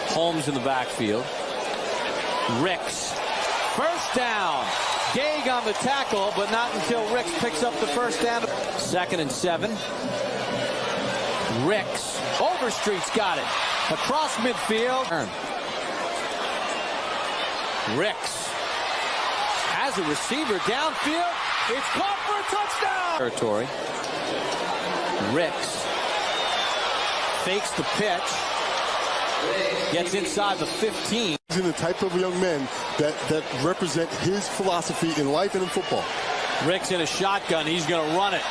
Holmes in the backfield. Ricks. 1st down. Gage on the tackle, but not until Ricks picks up the 1st down. 2nd and 7. Ricks. Overstreet's got it. Across midfield. Ricks has a receiver downfield. It's caught for a touchdown. Territory. Ricks fakes the pitch. Gets inside the 15. He's in the type of young men that represent his philosophy in life and in football. Ricks in a shotgun. He's going to run it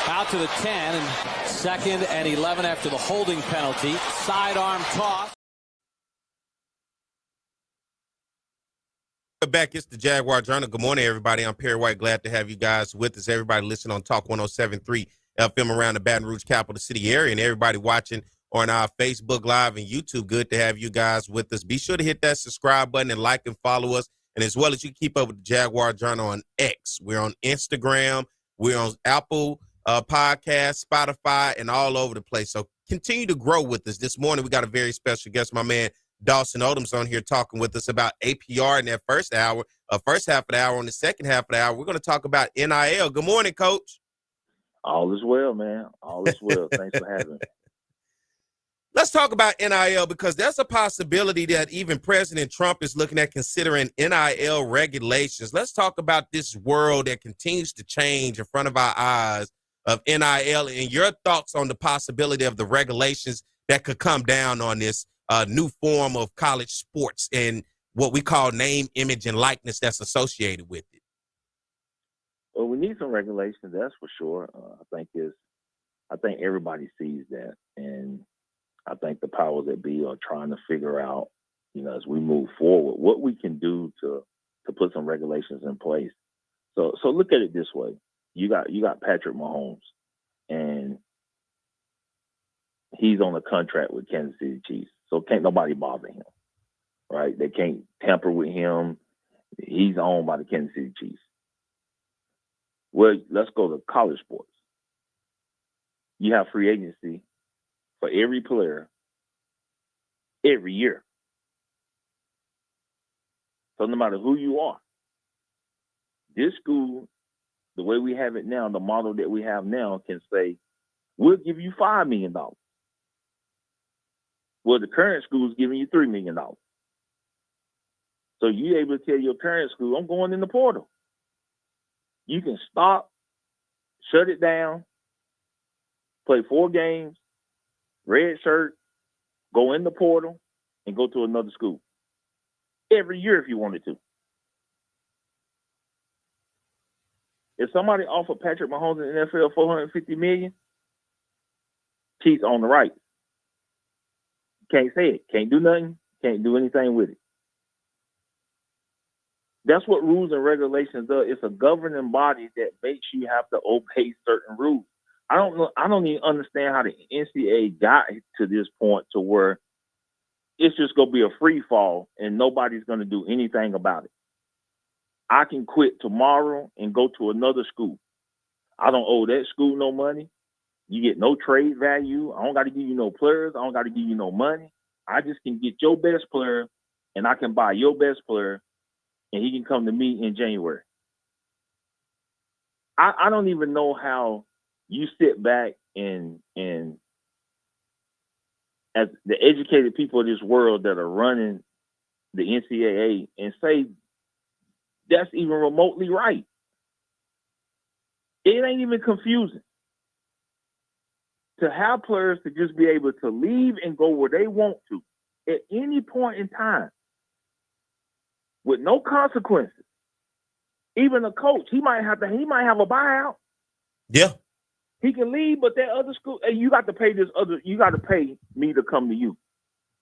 out to the 10. And 2nd and 11 after the holding penalty. Sidearm toss. Back, it's the Jaguar Journal. Good morning, everybody. I'm Perry White. Glad to have you guys with us. Everybody listening on Talk 107.3 FM around the Baton Rouge capital city area, and everybody watching on our Facebook Live and YouTube. Good to have you guys with us. Be sure to hit that subscribe button and like and follow us. And as well as you keep up with the Jaguar Journal on X. We're on Instagram. We're on Apple Podcasts, Spotify, and all over the place. So continue to grow with us. This morning, we got a very special guest, my man Dawson Odom's on here talking with us about APR in that first hour, first half of the hour. On the second half of the hour, we're going to talk about NIL. Good morning, Coach. All is well, man. All is well. Thanks for having me. Let's talk about NIL because there's a possibility that even President Trump is looking at considering NIL regulations. Let's talk about this world that continues to change in front of our eyes of NIL and your thoughts on the possibility of the regulations that could come down on this new form of college sports and what we call name, image, and likeness that's associated with it. Well, we need some regulations, that's for sure. I think everybody sees that, and I think the powers that be are trying to figure out, as we move forward, what we can do to put some regulations in place. So look at it this way: you got Patrick Mahomes, and he's on a contract with Kansas City Chiefs, so can't nobody bother him, right? They can't tamper with him. He's owned by the Kansas City Chiefs. Well, let's go to college sports. You have free agency for every player every year. So no matter who you are, this school, the way we have it now, the model that we have now can say, we'll give you $5 million. Well, the current school is giving you $3 million. So you're able to tell your current school, I'm going in the portal. You can stop, shut it down, play 4 games, red shirt, go in the portal, and go to another school. Every year if you wanted to. If somebody offered Patrick Mahomes in the NFL $450 million, Chiefs on the right. Can't say it. Can't do nothing. Can't do anything with it. That's what rules and regulations do. It's a governing body that makes you have to obey certain rules. I don't know. I don't even understand how the NCAA got to this point to where it's just going to be a free fall and nobody's going to do anything about it. I can quit tomorrow and go to another school. I don't owe that school no money. You get no trade value. I don't got to give you no players. I don't got to give you no money. I just can get your best player, and I can buy your best player, and he can come to me in January. I don't even know how you sit back and as the educated people of this world that are running the NCAA and say that's even remotely right. It ain't even confusing. To have players to just be able to leave and go where they want to at any point in time with no consequences. Even a coach, he might have a buyout. Yeah. He can leave, but that other school, and you got to pay me to come to you.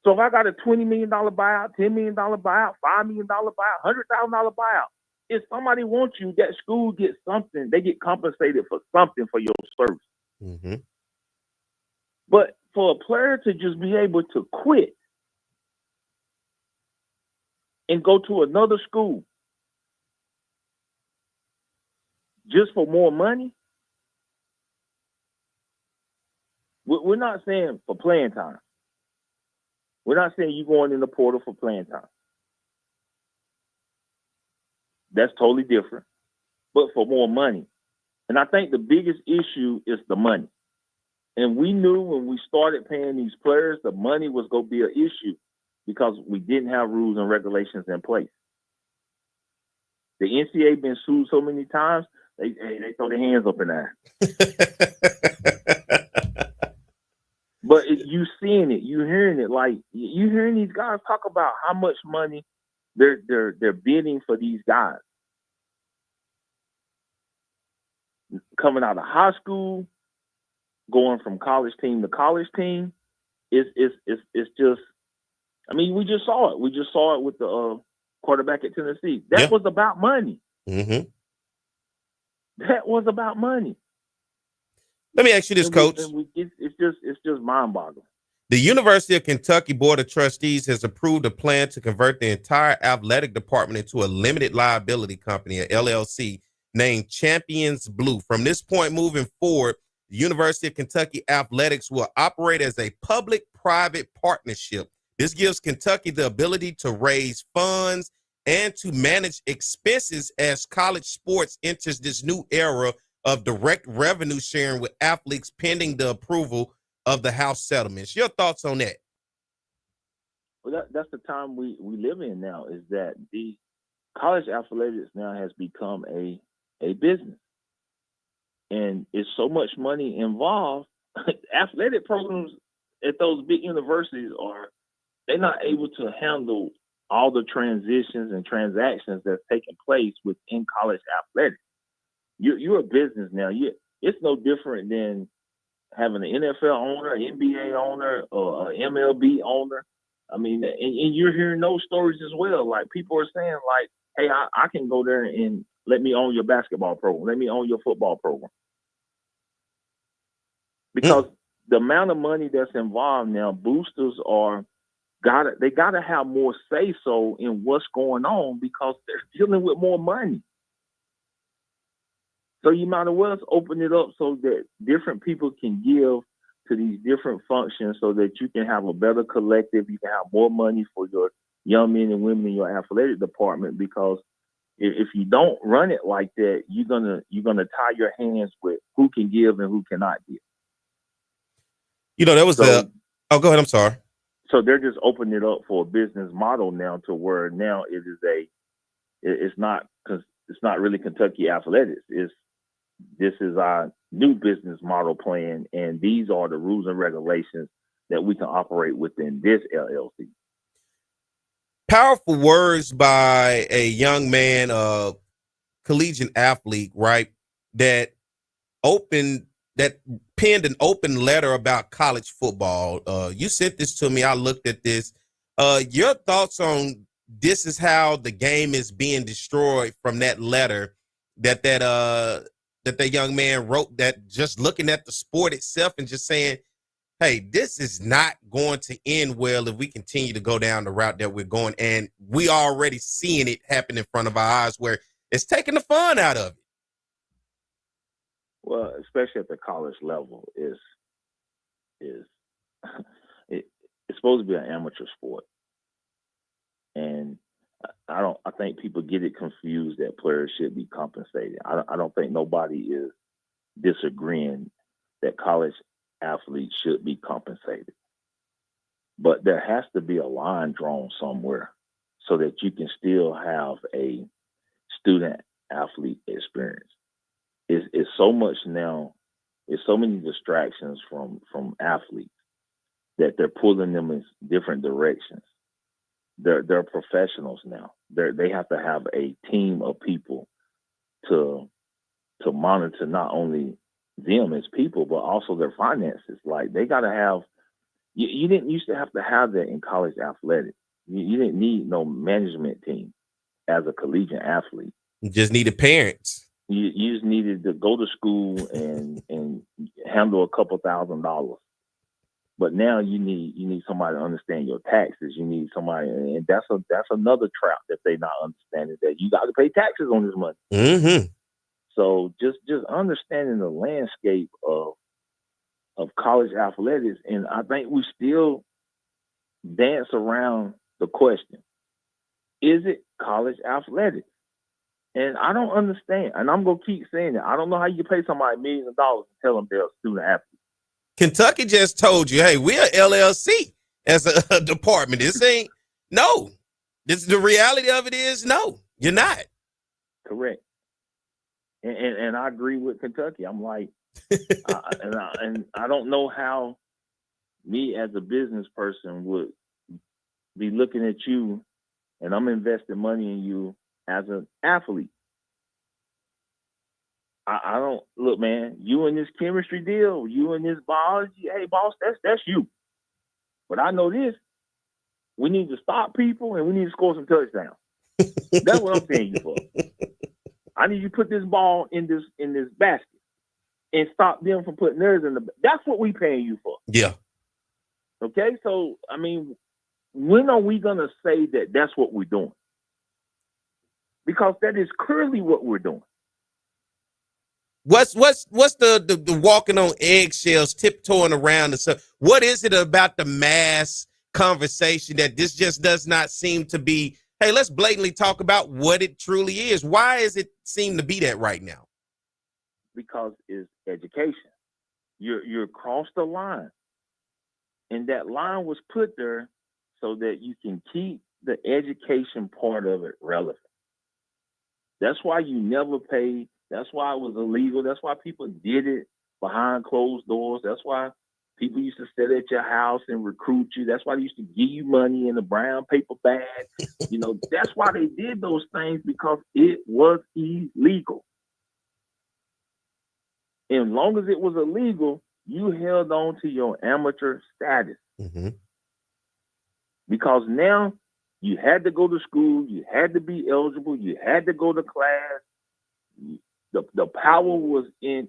So if I got a $20 million buyout, $10 million buyout, $5 million buyout, $100,000 buyout, if somebody wants you, that school gets something. They get compensated for something for your service. Mm-hmm. But for a player to just be able to quit and go to another school just for more money, we're not saying for playing time. We're not saying you going in the portal for playing time. That's totally different. But for more money. And I think the biggest issue is the money. And we knew when we started paying these players, the money was going to be an issue because we didn't have rules and regulations in place. The NCAA been sued so many times, they throw their hands up in there. But you seeing it, you hearing it, like you hearing these guys talk about how much money they're bidding for these guys. Coming out of high school, going from college team to college team, it's just. I mean, we just saw it. We just saw it with the quarterback at Tennessee. That was about money. Mm-hmm. That was about money. Let me ask you this, Coach. It's just mind-boggling. The University of Kentucky Board of Trustees has approved a plan to convert the entire athletic department into a limited liability company, a LLC, named Champions Blue. From this point moving forward, the University of Kentucky Athletics will operate as a public-private partnership. This gives Kentucky the ability to raise funds and to manage expenses as college sports enters this new era of direct revenue sharing with athletes pending the approval of the House settlements. Your thoughts on that? Well, that's the time we live in now, is that the college athletics now has become a business. And it's so much money involved. Athletic programs at those big universities they're not able to handle all the transitions and transactions that's taking place within college athletics. You're a business now. It's no different than having an NFL owner, an NBA owner, or an MLB owner. I mean, and you're hearing those stories as well. Like, people are saying, like, hey, I can go there and let me own your basketball program. Let me own your football program. Because the amount of money that's involved now, boosters they gotta have more say-so in what's going on because they're dealing with more money. So you might as well open it up so that different people can give to these different functions so that you can have a better collective. You can have more money for your young men and women in your athletic department, because if you don't run it like that, you're gonna tie your hands with who can give and who cannot give. You know, that was go ahead. I'm sorry. So they're just opening it up for a business model now, to where now it's not really Kentucky Athletics. This is our new business model plan, and these are the rules and regulations that we can operate within this LLC. Powerful words by a young man, collegiate athlete, right? That penned an open letter about college football. You sent this to me. I looked at this. Your thoughts on this is how the game is being destroyed from that letter that young man wrote, that just looking at the sport itself and just saying, hey, this is not going to end well if we continue to go down the route that we're going. And we already seeing it happen in front of our eyes where it's taking the fun out of it. Well, especially at the college level, it's supposed to be an amateur sport. And I think people get it confused that players should be compensated. I don't think nobody is disagreeing that college athletes should be compensated. But there has to be a line drawn somewhere so that you can still have a student athlete experience. It's so much now, it's so many distractions from athletes that they're pulling them in different directions. They're professionals now. They have to have a team of people to monitor not only them as people, but also their finances. Like, they got to have, you didn't used to have that in college athletics. You didn't need no management team as a collegiate athlete. You just needed parents. You just needed to go to school and handle a couple $1,000. But now you need somebody to understand your taxes. You need somebody, and that's another trap that they not understanding, that you got to pay taxes on this money. Mm-hmm. So just understanding the landscape of college athletics, and I think we still dance around the question: is it college athletics? And I don't understand, and I'm gonna keep saying it. I don't know how you pay somebody millions of dollars and tell them they're a student athlete. Kentucky just told you, hey, we're LLC as a department. This ain't, no. The reality of it is, no, you're not. Correct. And I agree with Kentucky. I'm like, and I don't know how me as a business person would be looking at you, and I'm investing money in you as an athlete. I don't look, man. You in this chemistry deal, you in this biology. Hey, boss, that's you. But I know this: we need to stop people and we need to score some touchdowns. That's what I'm paying you for. I need you to put this ball in this basket and stop them from putting theirs in the. That's what we paying you for. Yeah. Okay, so I mean, when are we gonna say that that's what we're doing? Because that is clearly what we're doing. What's the walking on eggshells, tiptoeing around and stuff? What is it about the mass conversation that this just does not seem to be? Hey, let's blatantly talk about what it truly is. Why does it seem to be that right now? Because it's education. You're across the line, and that line was put there so that you can keep the education part of it relevant. That's why you never paid. That's why it was illegal. That's why people did it behind closed doors. That's why people used to sit at your house and recruit you. That's why they used to give you money in a brown paper bag. That's why they did those things, because it was illegal. And as long as it was illegal, you held on to your amateur status. Mm-hmm. Because now you had to go to school, you had to be eligible, you had to go to class. The power was in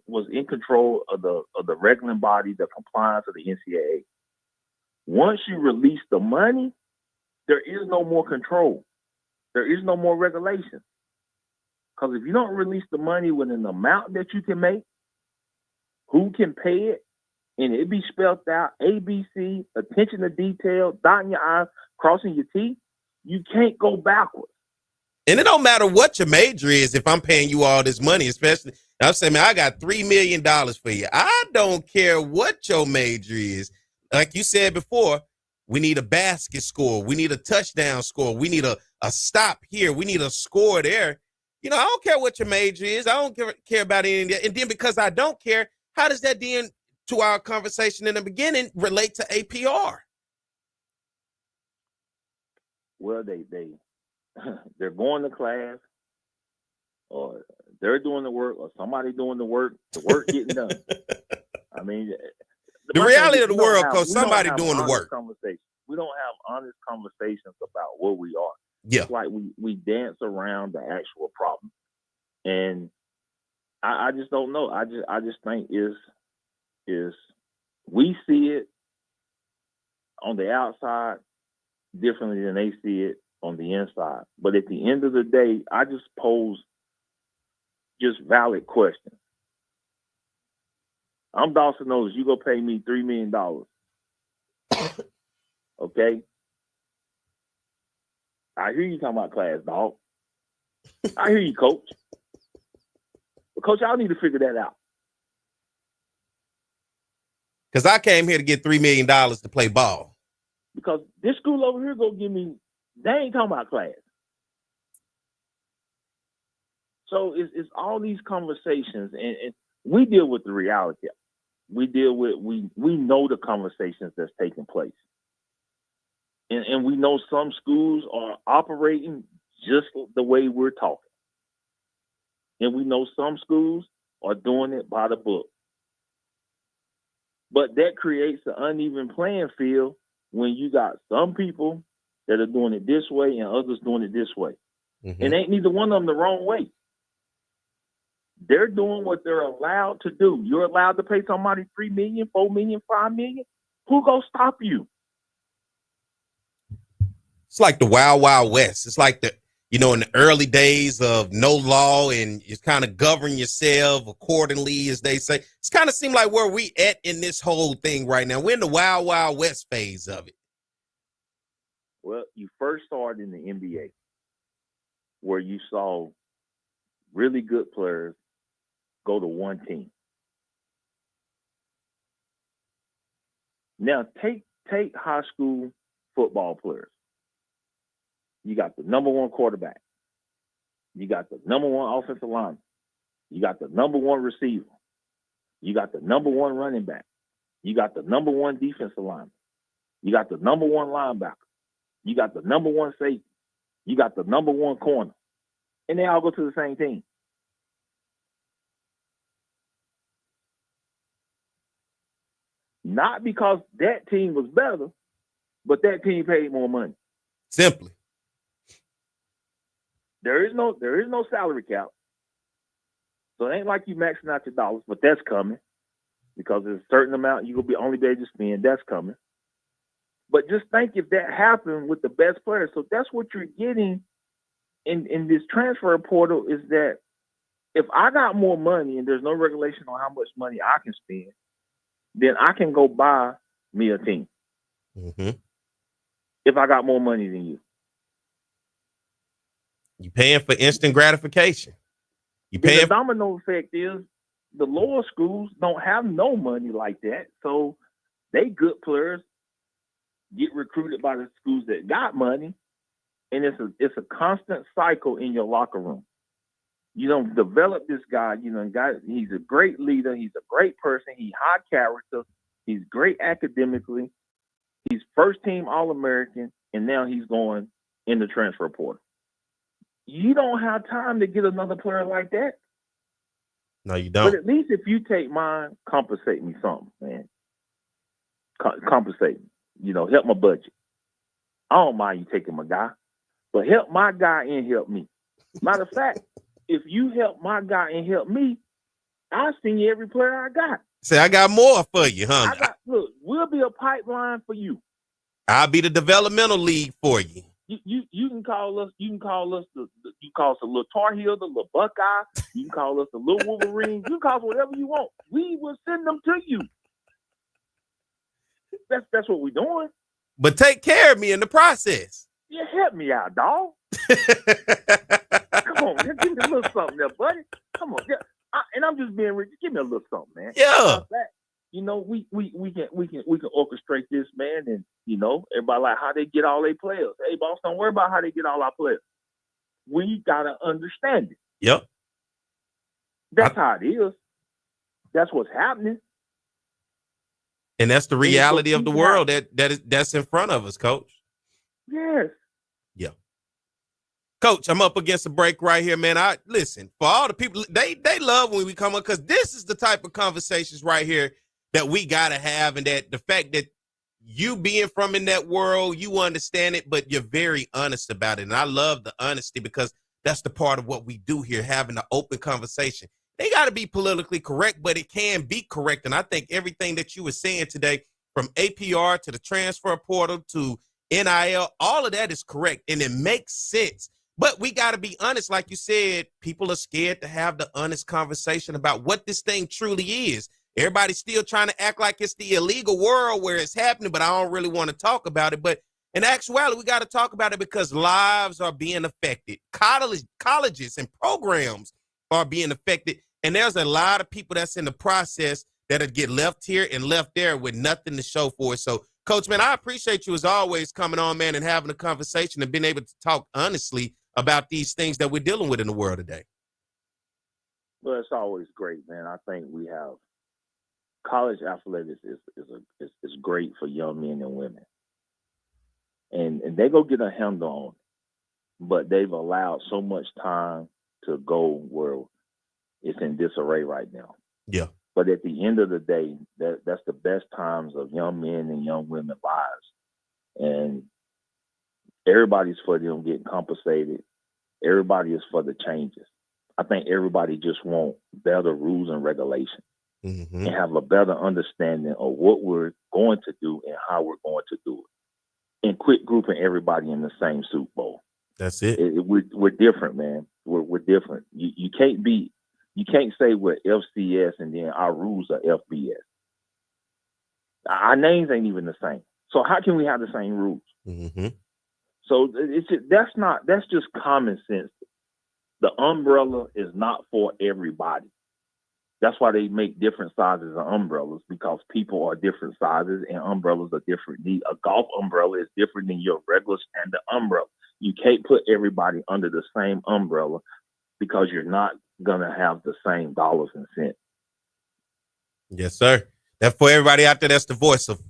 control of the regulating body, the compliance of the NCAA. Once you release the money, there is no more control. There is no more regulation. Because if you don't release the money with an amount that you can make, who can pay it, and it be spelled out, ABC, attention to detail, dotting your I's, crossing your T's, you can't go backwards. And it don't matter what your major is if I'm paying you all this money, especially, I'm saying, man, I got $3 million for you. I don't care what your major is. Like you said before, we need a basket score. We need a touchdown score. We need a stop here. We need a score there. I don't care what your major is. I don't care about any of that. And then because I don't care, how does that then, to our conversation in the beginning, relate to APR? Well, they're going to class, or they're doing the work, or somebody doing the work getting done. I mean, the reality of the world, because somebody doing the work. We don't have honest conversations about what we are. Yeah. It's like we dance around the actual problem. And I just don't know. I just think is we see it on the outside differently than they see it on the inside. But at the end of the day, I just pose just valid questions. I'm Dawson Knows. You go pay me $3 million. Okay? I hear you talking about class, dog. I hear you, coach. But, coach, y'all need to figure that out. Because I came here to get $3 million to play ball. Because this school over here gonna give me, they ain't talking about class. So it's all these conversations, and we deal with the reality. We know the conversations that's taking place. And we know some schools are operating just the way we're talking. And we know some schools are doing it by the book. But that creates an uneven playing field when you got some people that are doing it this way and others doing it this way. Mm-hmm. And ain't neither one of them the wrong way. They're doing what they're allowed to do. You're allowed to pay somebody $3 million, $4 million, $5 million. Who gonna stop you? It's like the Wild Wild West. It's like in the early days of no law, and you kind of govern yourself accordingly, as they say. It's kind of seemed like where we at in this whole thing right now. We're in the Wild Wild West phase of it. Well, you first started in the NBA, where you saw really good players go to one team. Now, take high school football players. You got the number one quarterback. You got the number one offensive lineman. You got the number one receiver. You got the number one running back. You got the number one defensive lineman. You got the number one linebacker. You got the number one safety. You got the number one corner. And they all go to the same team. Not because that team was better, but that team paid more money. Simply. There is no salary cap. So it ain't like you maxing out your dollars, but that's coming. Because there's a certain amount you'll only be able to spend. That's coming. But just think if that happened with the best players. So that's what you're getting in this transfer portal, is that if I got more money and there's no regulation on how much money I can spend, then I can go buy me a team. Mm-hmm. If I got more money than you. You paying for instant gratification. The domino effect is the lower schools don't have no money like that. So they good players get recruited by the schools that got money. And it's a constant cycle in your locker room. You don't develop this guy, he's a great leader. He's a great person. He's high character. He's great academically. He's first team All-American. And now he's going in the transfer portal. You don't have time to get another player like that. No, you don't. But at least if you take mine, compensate me something, man. Compensate me. Help my budget. I don't mind you taking my guy, but help my guy and help me. Matter of fact, if you help my guy and help me, I'll send you every player I got. Say, I got more for you, huh? Look, we'll be a pipeline for you. I'll be the developmental league for you. You can call us. You can call us the little Tar Heel, the little Buckeye. You can call us the little Wolverine. You can call us whatever you want. We will send them to you. That's what we're doing. But take care of me in the process. Yeah, help me out, dog. Come on, man. Give me a little something there, buddy. Come on, yeah. And I'm just being rich. Give me a little something, man. Yeah. We can orchestrate this, man, and everybody like how they get all their players. Hey, boss, don't worry about how they get all our players. We gotta understand it. Yep. That's how it is. That's what's happening. And that's the reality of the world that's in front of us, Coach. Yes. Yeah. Coach, I'm up against a break right here, man. Listen, for all the people, they love when we come up, because this is the type of conversations right here that we got to have, and that the fact that you being from in that world, you understand it, but you're very honest about it. And I love the honesty because that's the part of what we do here, having an open conversation. They got to be politically correct, but it can be correct. And I think everything that you were saying today, from APR to the transfer portal to NIL, all of that is correct. And it makes sense. But we got to be honest. Like you said, people are scared to have the honest conversation about what this thing truly is. Everybody's still trying to act like it's the illegal world where it's happening, but I don't really want to talk about it. But in actuality, we got to talk about it because lives are being affected. Colleges and programs are being affected. And there's a lot of people that's in the process that'll get left here and left there with nothing to show for it. So, Coach, man, I appreciate you as always coming on, man, and having a conversation and being able to talk honestly about these things that we're dealing with in the world today. Well, it's always great, man. I think we have college athletics is great for young men and women. And they go get a handle on it, but they've allowed so much time to go where it's in disarray right now. Yeah. But at the end of the day, that's the best times of young men and young women's lives. And everybody's for them getting compensated. Everybody is for the changes. I think everybody just wants better rules and regulations and have a better understanding of what we're going to do and how we're going to do it. And quit grouping everybody in the same Super Bowl. That's it. We're different, man. We're different. You can't say we're FCS and then our rules are FBS. Our names ain't even the same. So how can we have the same rules? So that's just common sense. The umbrella is not for everybody. That's why they make different sizes of umbrellas, because people are different sizes and umbrellas are different. A golf umbrella is different than your regular standard umbrella. You can't put everybody under the same umbrella because you're not going to have the same dollars and cents. Yes, sir. That for everybody out there, that's the voice of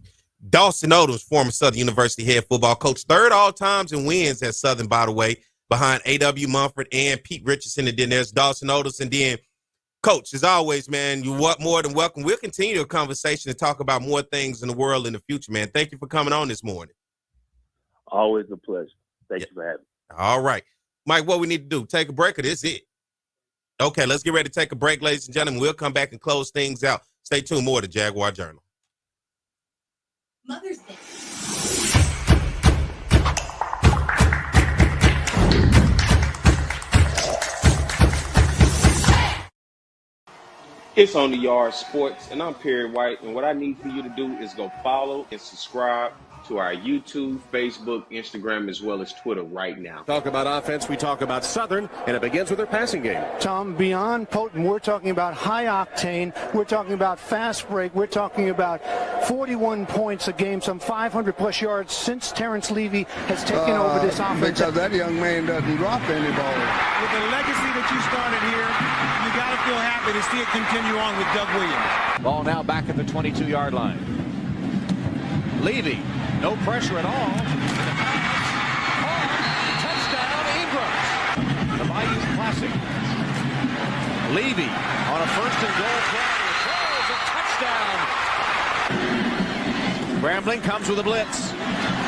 Dawson Odoms, former Southern University head football coach, third all times in wins at Southern, by the way, behind A.W. Mumford and Pete Richardson. And then there's Dawson Odoms. And then, Coach, as always, man, you want more than welcome. We'll continue the conversation and talk about more things in the world in the future, man. Thank you for coming on this morning. Always a pleasure. Thank you for having me. All right. Mike, what we need to do, take a break, or this is it? Okay, let's get ready to take a break, ladies and gentlemen. We'll come back and close things out. Stay tuned, more to Jaguar Journal. Mother's Day. It's On the Yard Sports, and I'm Perry White, and what I need for you to do is go follow and subscribe to our YouTube, Facebook, Instagram, as well as Twitter right now. Talk about offense, we talk about Southern, and it begins with their passing game. Tom, beyond potent, we're talking about high octane, we're talking about fast break, we're talking about 41 points a game, some 500 plus yards since Terrence Levy has taken over this offense. Because that young man doesn't drop any ball. With the legacy that you started here, you got to feel happy to see it continue on with Doug Williams. Ball now back at the 22-yard line. Levy, no pressure at all. Touchdown, Ingram. The Bayou Classic. Levy on a first and goal play. Throws a touchdown. Grambling comes with a blitz.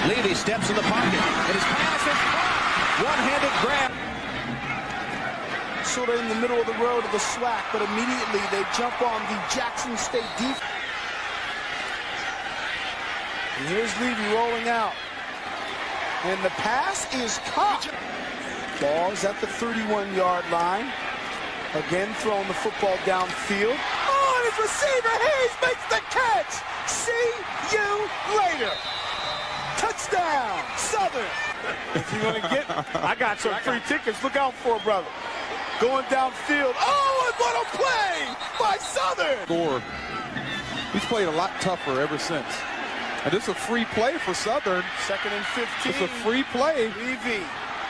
Levy steps in the pocket, and his pass is caught. One-handed grab. Sort of in the middle of the road of the SWAC, but immediately they jump on the Jackson State defense. And here's Levy rolling out. And the pass is caught. Ball is at the 31-yard line. Again, throwing the football downfield. Oh, and his receiver, Hayes, makes the catch. See you later. Touchdown, Southern. If you're going to get, I got some free tickets. Look out for it, brother. Going downfield. Oh, and what a play by Southern. Score. He's played a lot tougher ever since. And this is a free play for Southern. 2nd and 15. It's a free play. Levy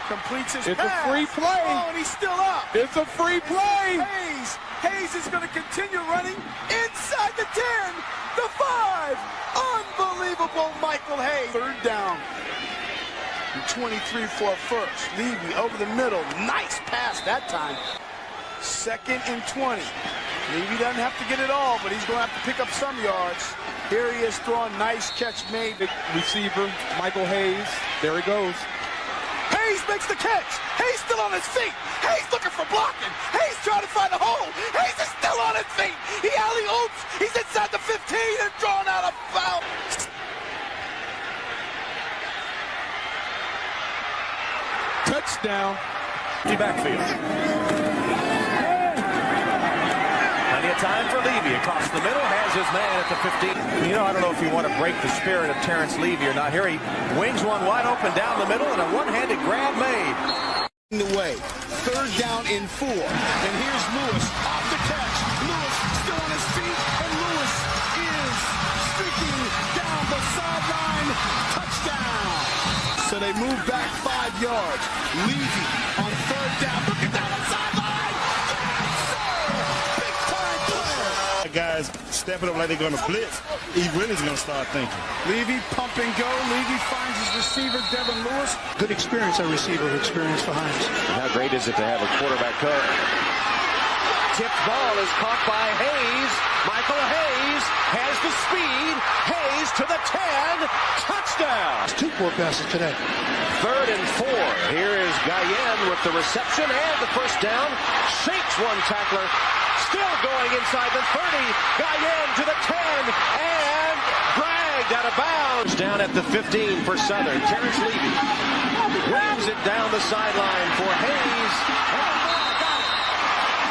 completes his It's pass. a free play. Oh, and he's still up. It's a free play. Hayes is going to continue running inside the 10, the 5. Unbelievable, Michael Hayes. Third down. And 23 for a first. Levy over the middle. Nice pass that time. 2nd and 20. Levy doesn't have to get it all, but he's going to have to pick up some yards. Here he is throwing. Nice catch made. The receiver, Michael Hayes. There he goes. Hayes makes the catch. Hayes still on his feet. Hayes looking for blocking. Hayes trying to find a hole. Hayes is still on his feet. He alley-oops. He's inside the 15 and drawn out of foul. Touchdown. Backfield. Plenty of time for Levy across the middle. Has his man at the 15. You know, I don't know if you want to break the spirit of Terrence Levy or not. Here he wings one wide open down the middle and a one-handed grab made. The way. Third down in 4. And here's Lewis off the catch. Lewis still on his feet. And Lewis is streaking down the sideline. Touchdown. So they move back 5 yards. Levy on third down. Looking down the sideline. Yes, sir. Big time player. Guys stepping up like they're going to blitz. He really is going to start thinking. Levy pump and go. Levy finds his receiver, Devin Lewis. Good experience, a receiver experience for Hines. How great is it to have a quarterback coach? Tipped ball is caught by Hayes. Michael Hayes has the speed. Hayes to the 10. Touchdown. 2 poor passes today. 3rd and 4. Here is Guyen with the reception and the first down. Shakes one tackler. Still going inside the 30. Guyen to the 10. And dragged out of bounds. Down at the 15 for Southern. Terrence Levy wings it down the sideline for Hayes.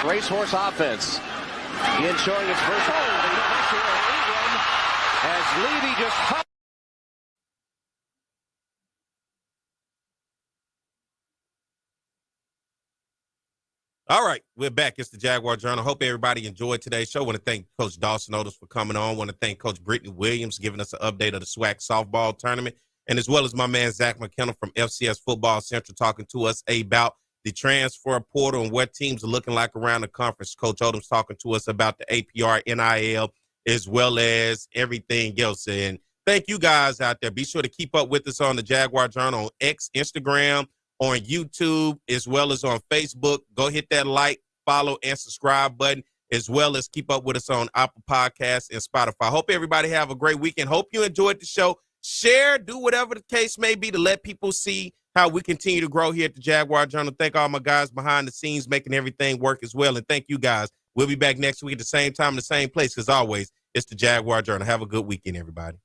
Racehorse offense. Again showing its first hold. They don't have to Ingram as Levy just... All right, we're back. It's the Jaguar Journal. Hope everybody enjoyed today's show. I want to thank Coach Dawson Otis for coming on. I want to thank Coach Brittany Williams giving us an update of the SWAC softball tournament, and as well as my man Zach McKenna from FCS Football Central talking to us about the transfer portal and what teams are looking like around the conference. Coach Odom's talking to us about the APR, NIL, as well as everything else. And thank you guys out there. Be sure to keep up with us on the Jaguar Journal on X, Instagram, on YouTube, as well as on Facebook. Go hit that like, follow, and subscribe button, as well as keep up with us on Apple Podcasts and Spotify. Hope everybody have a great weekend. Hope you enjoyed the show. Share, do whatever the case may be to let people see how we continue to grow here at the Jaguar Journal. Thank all my guys behind the scenes making everything work as well. And thank you guys. We'll be back next week at the same time in the same place. As always, it's the Jaguar Journal. Have a good weekend, everybody.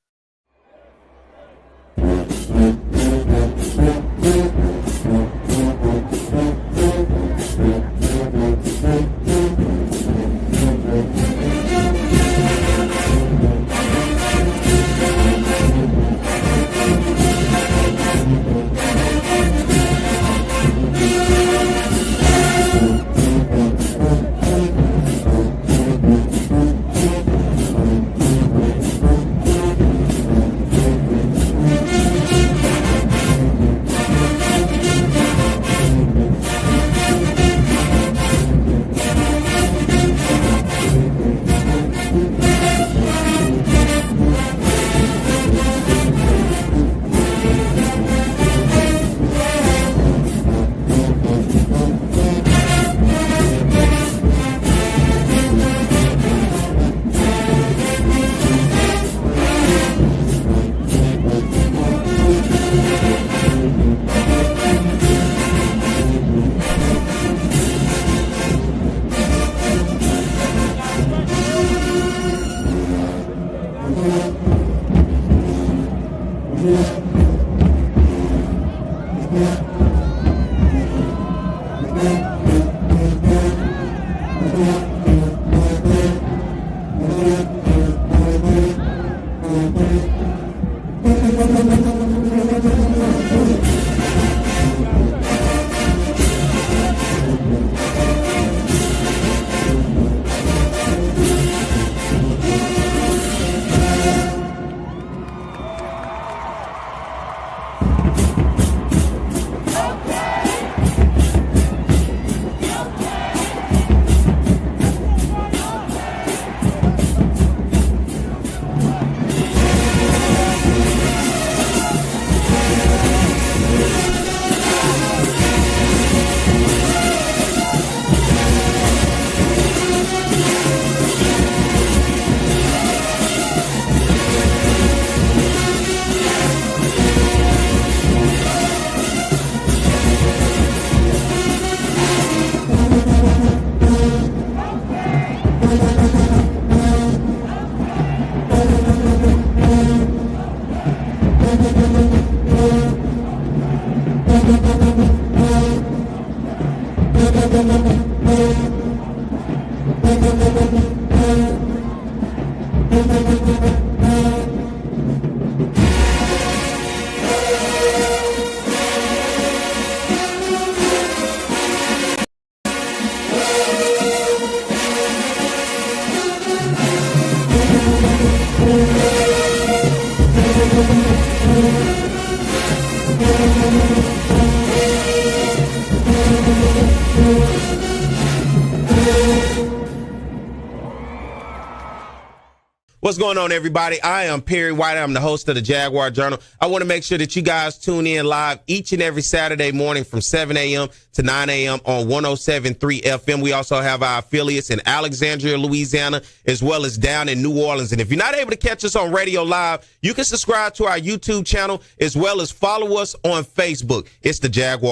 What's going on, everybody? I am Perry White. I'm the host of the Jaguar Journal. I want to make sure that you guys tune in live each and every Saturday morning from 7 a.m. to 9 a.m. on 107.3 FM. We also have our affiliates in Alexandria, Louisiana, as well as down in New Orleans. And if you're not able to catch us on radio live, you can subscribe to our YouTube channel as well as follow us on Facebook. It's the Jaguar.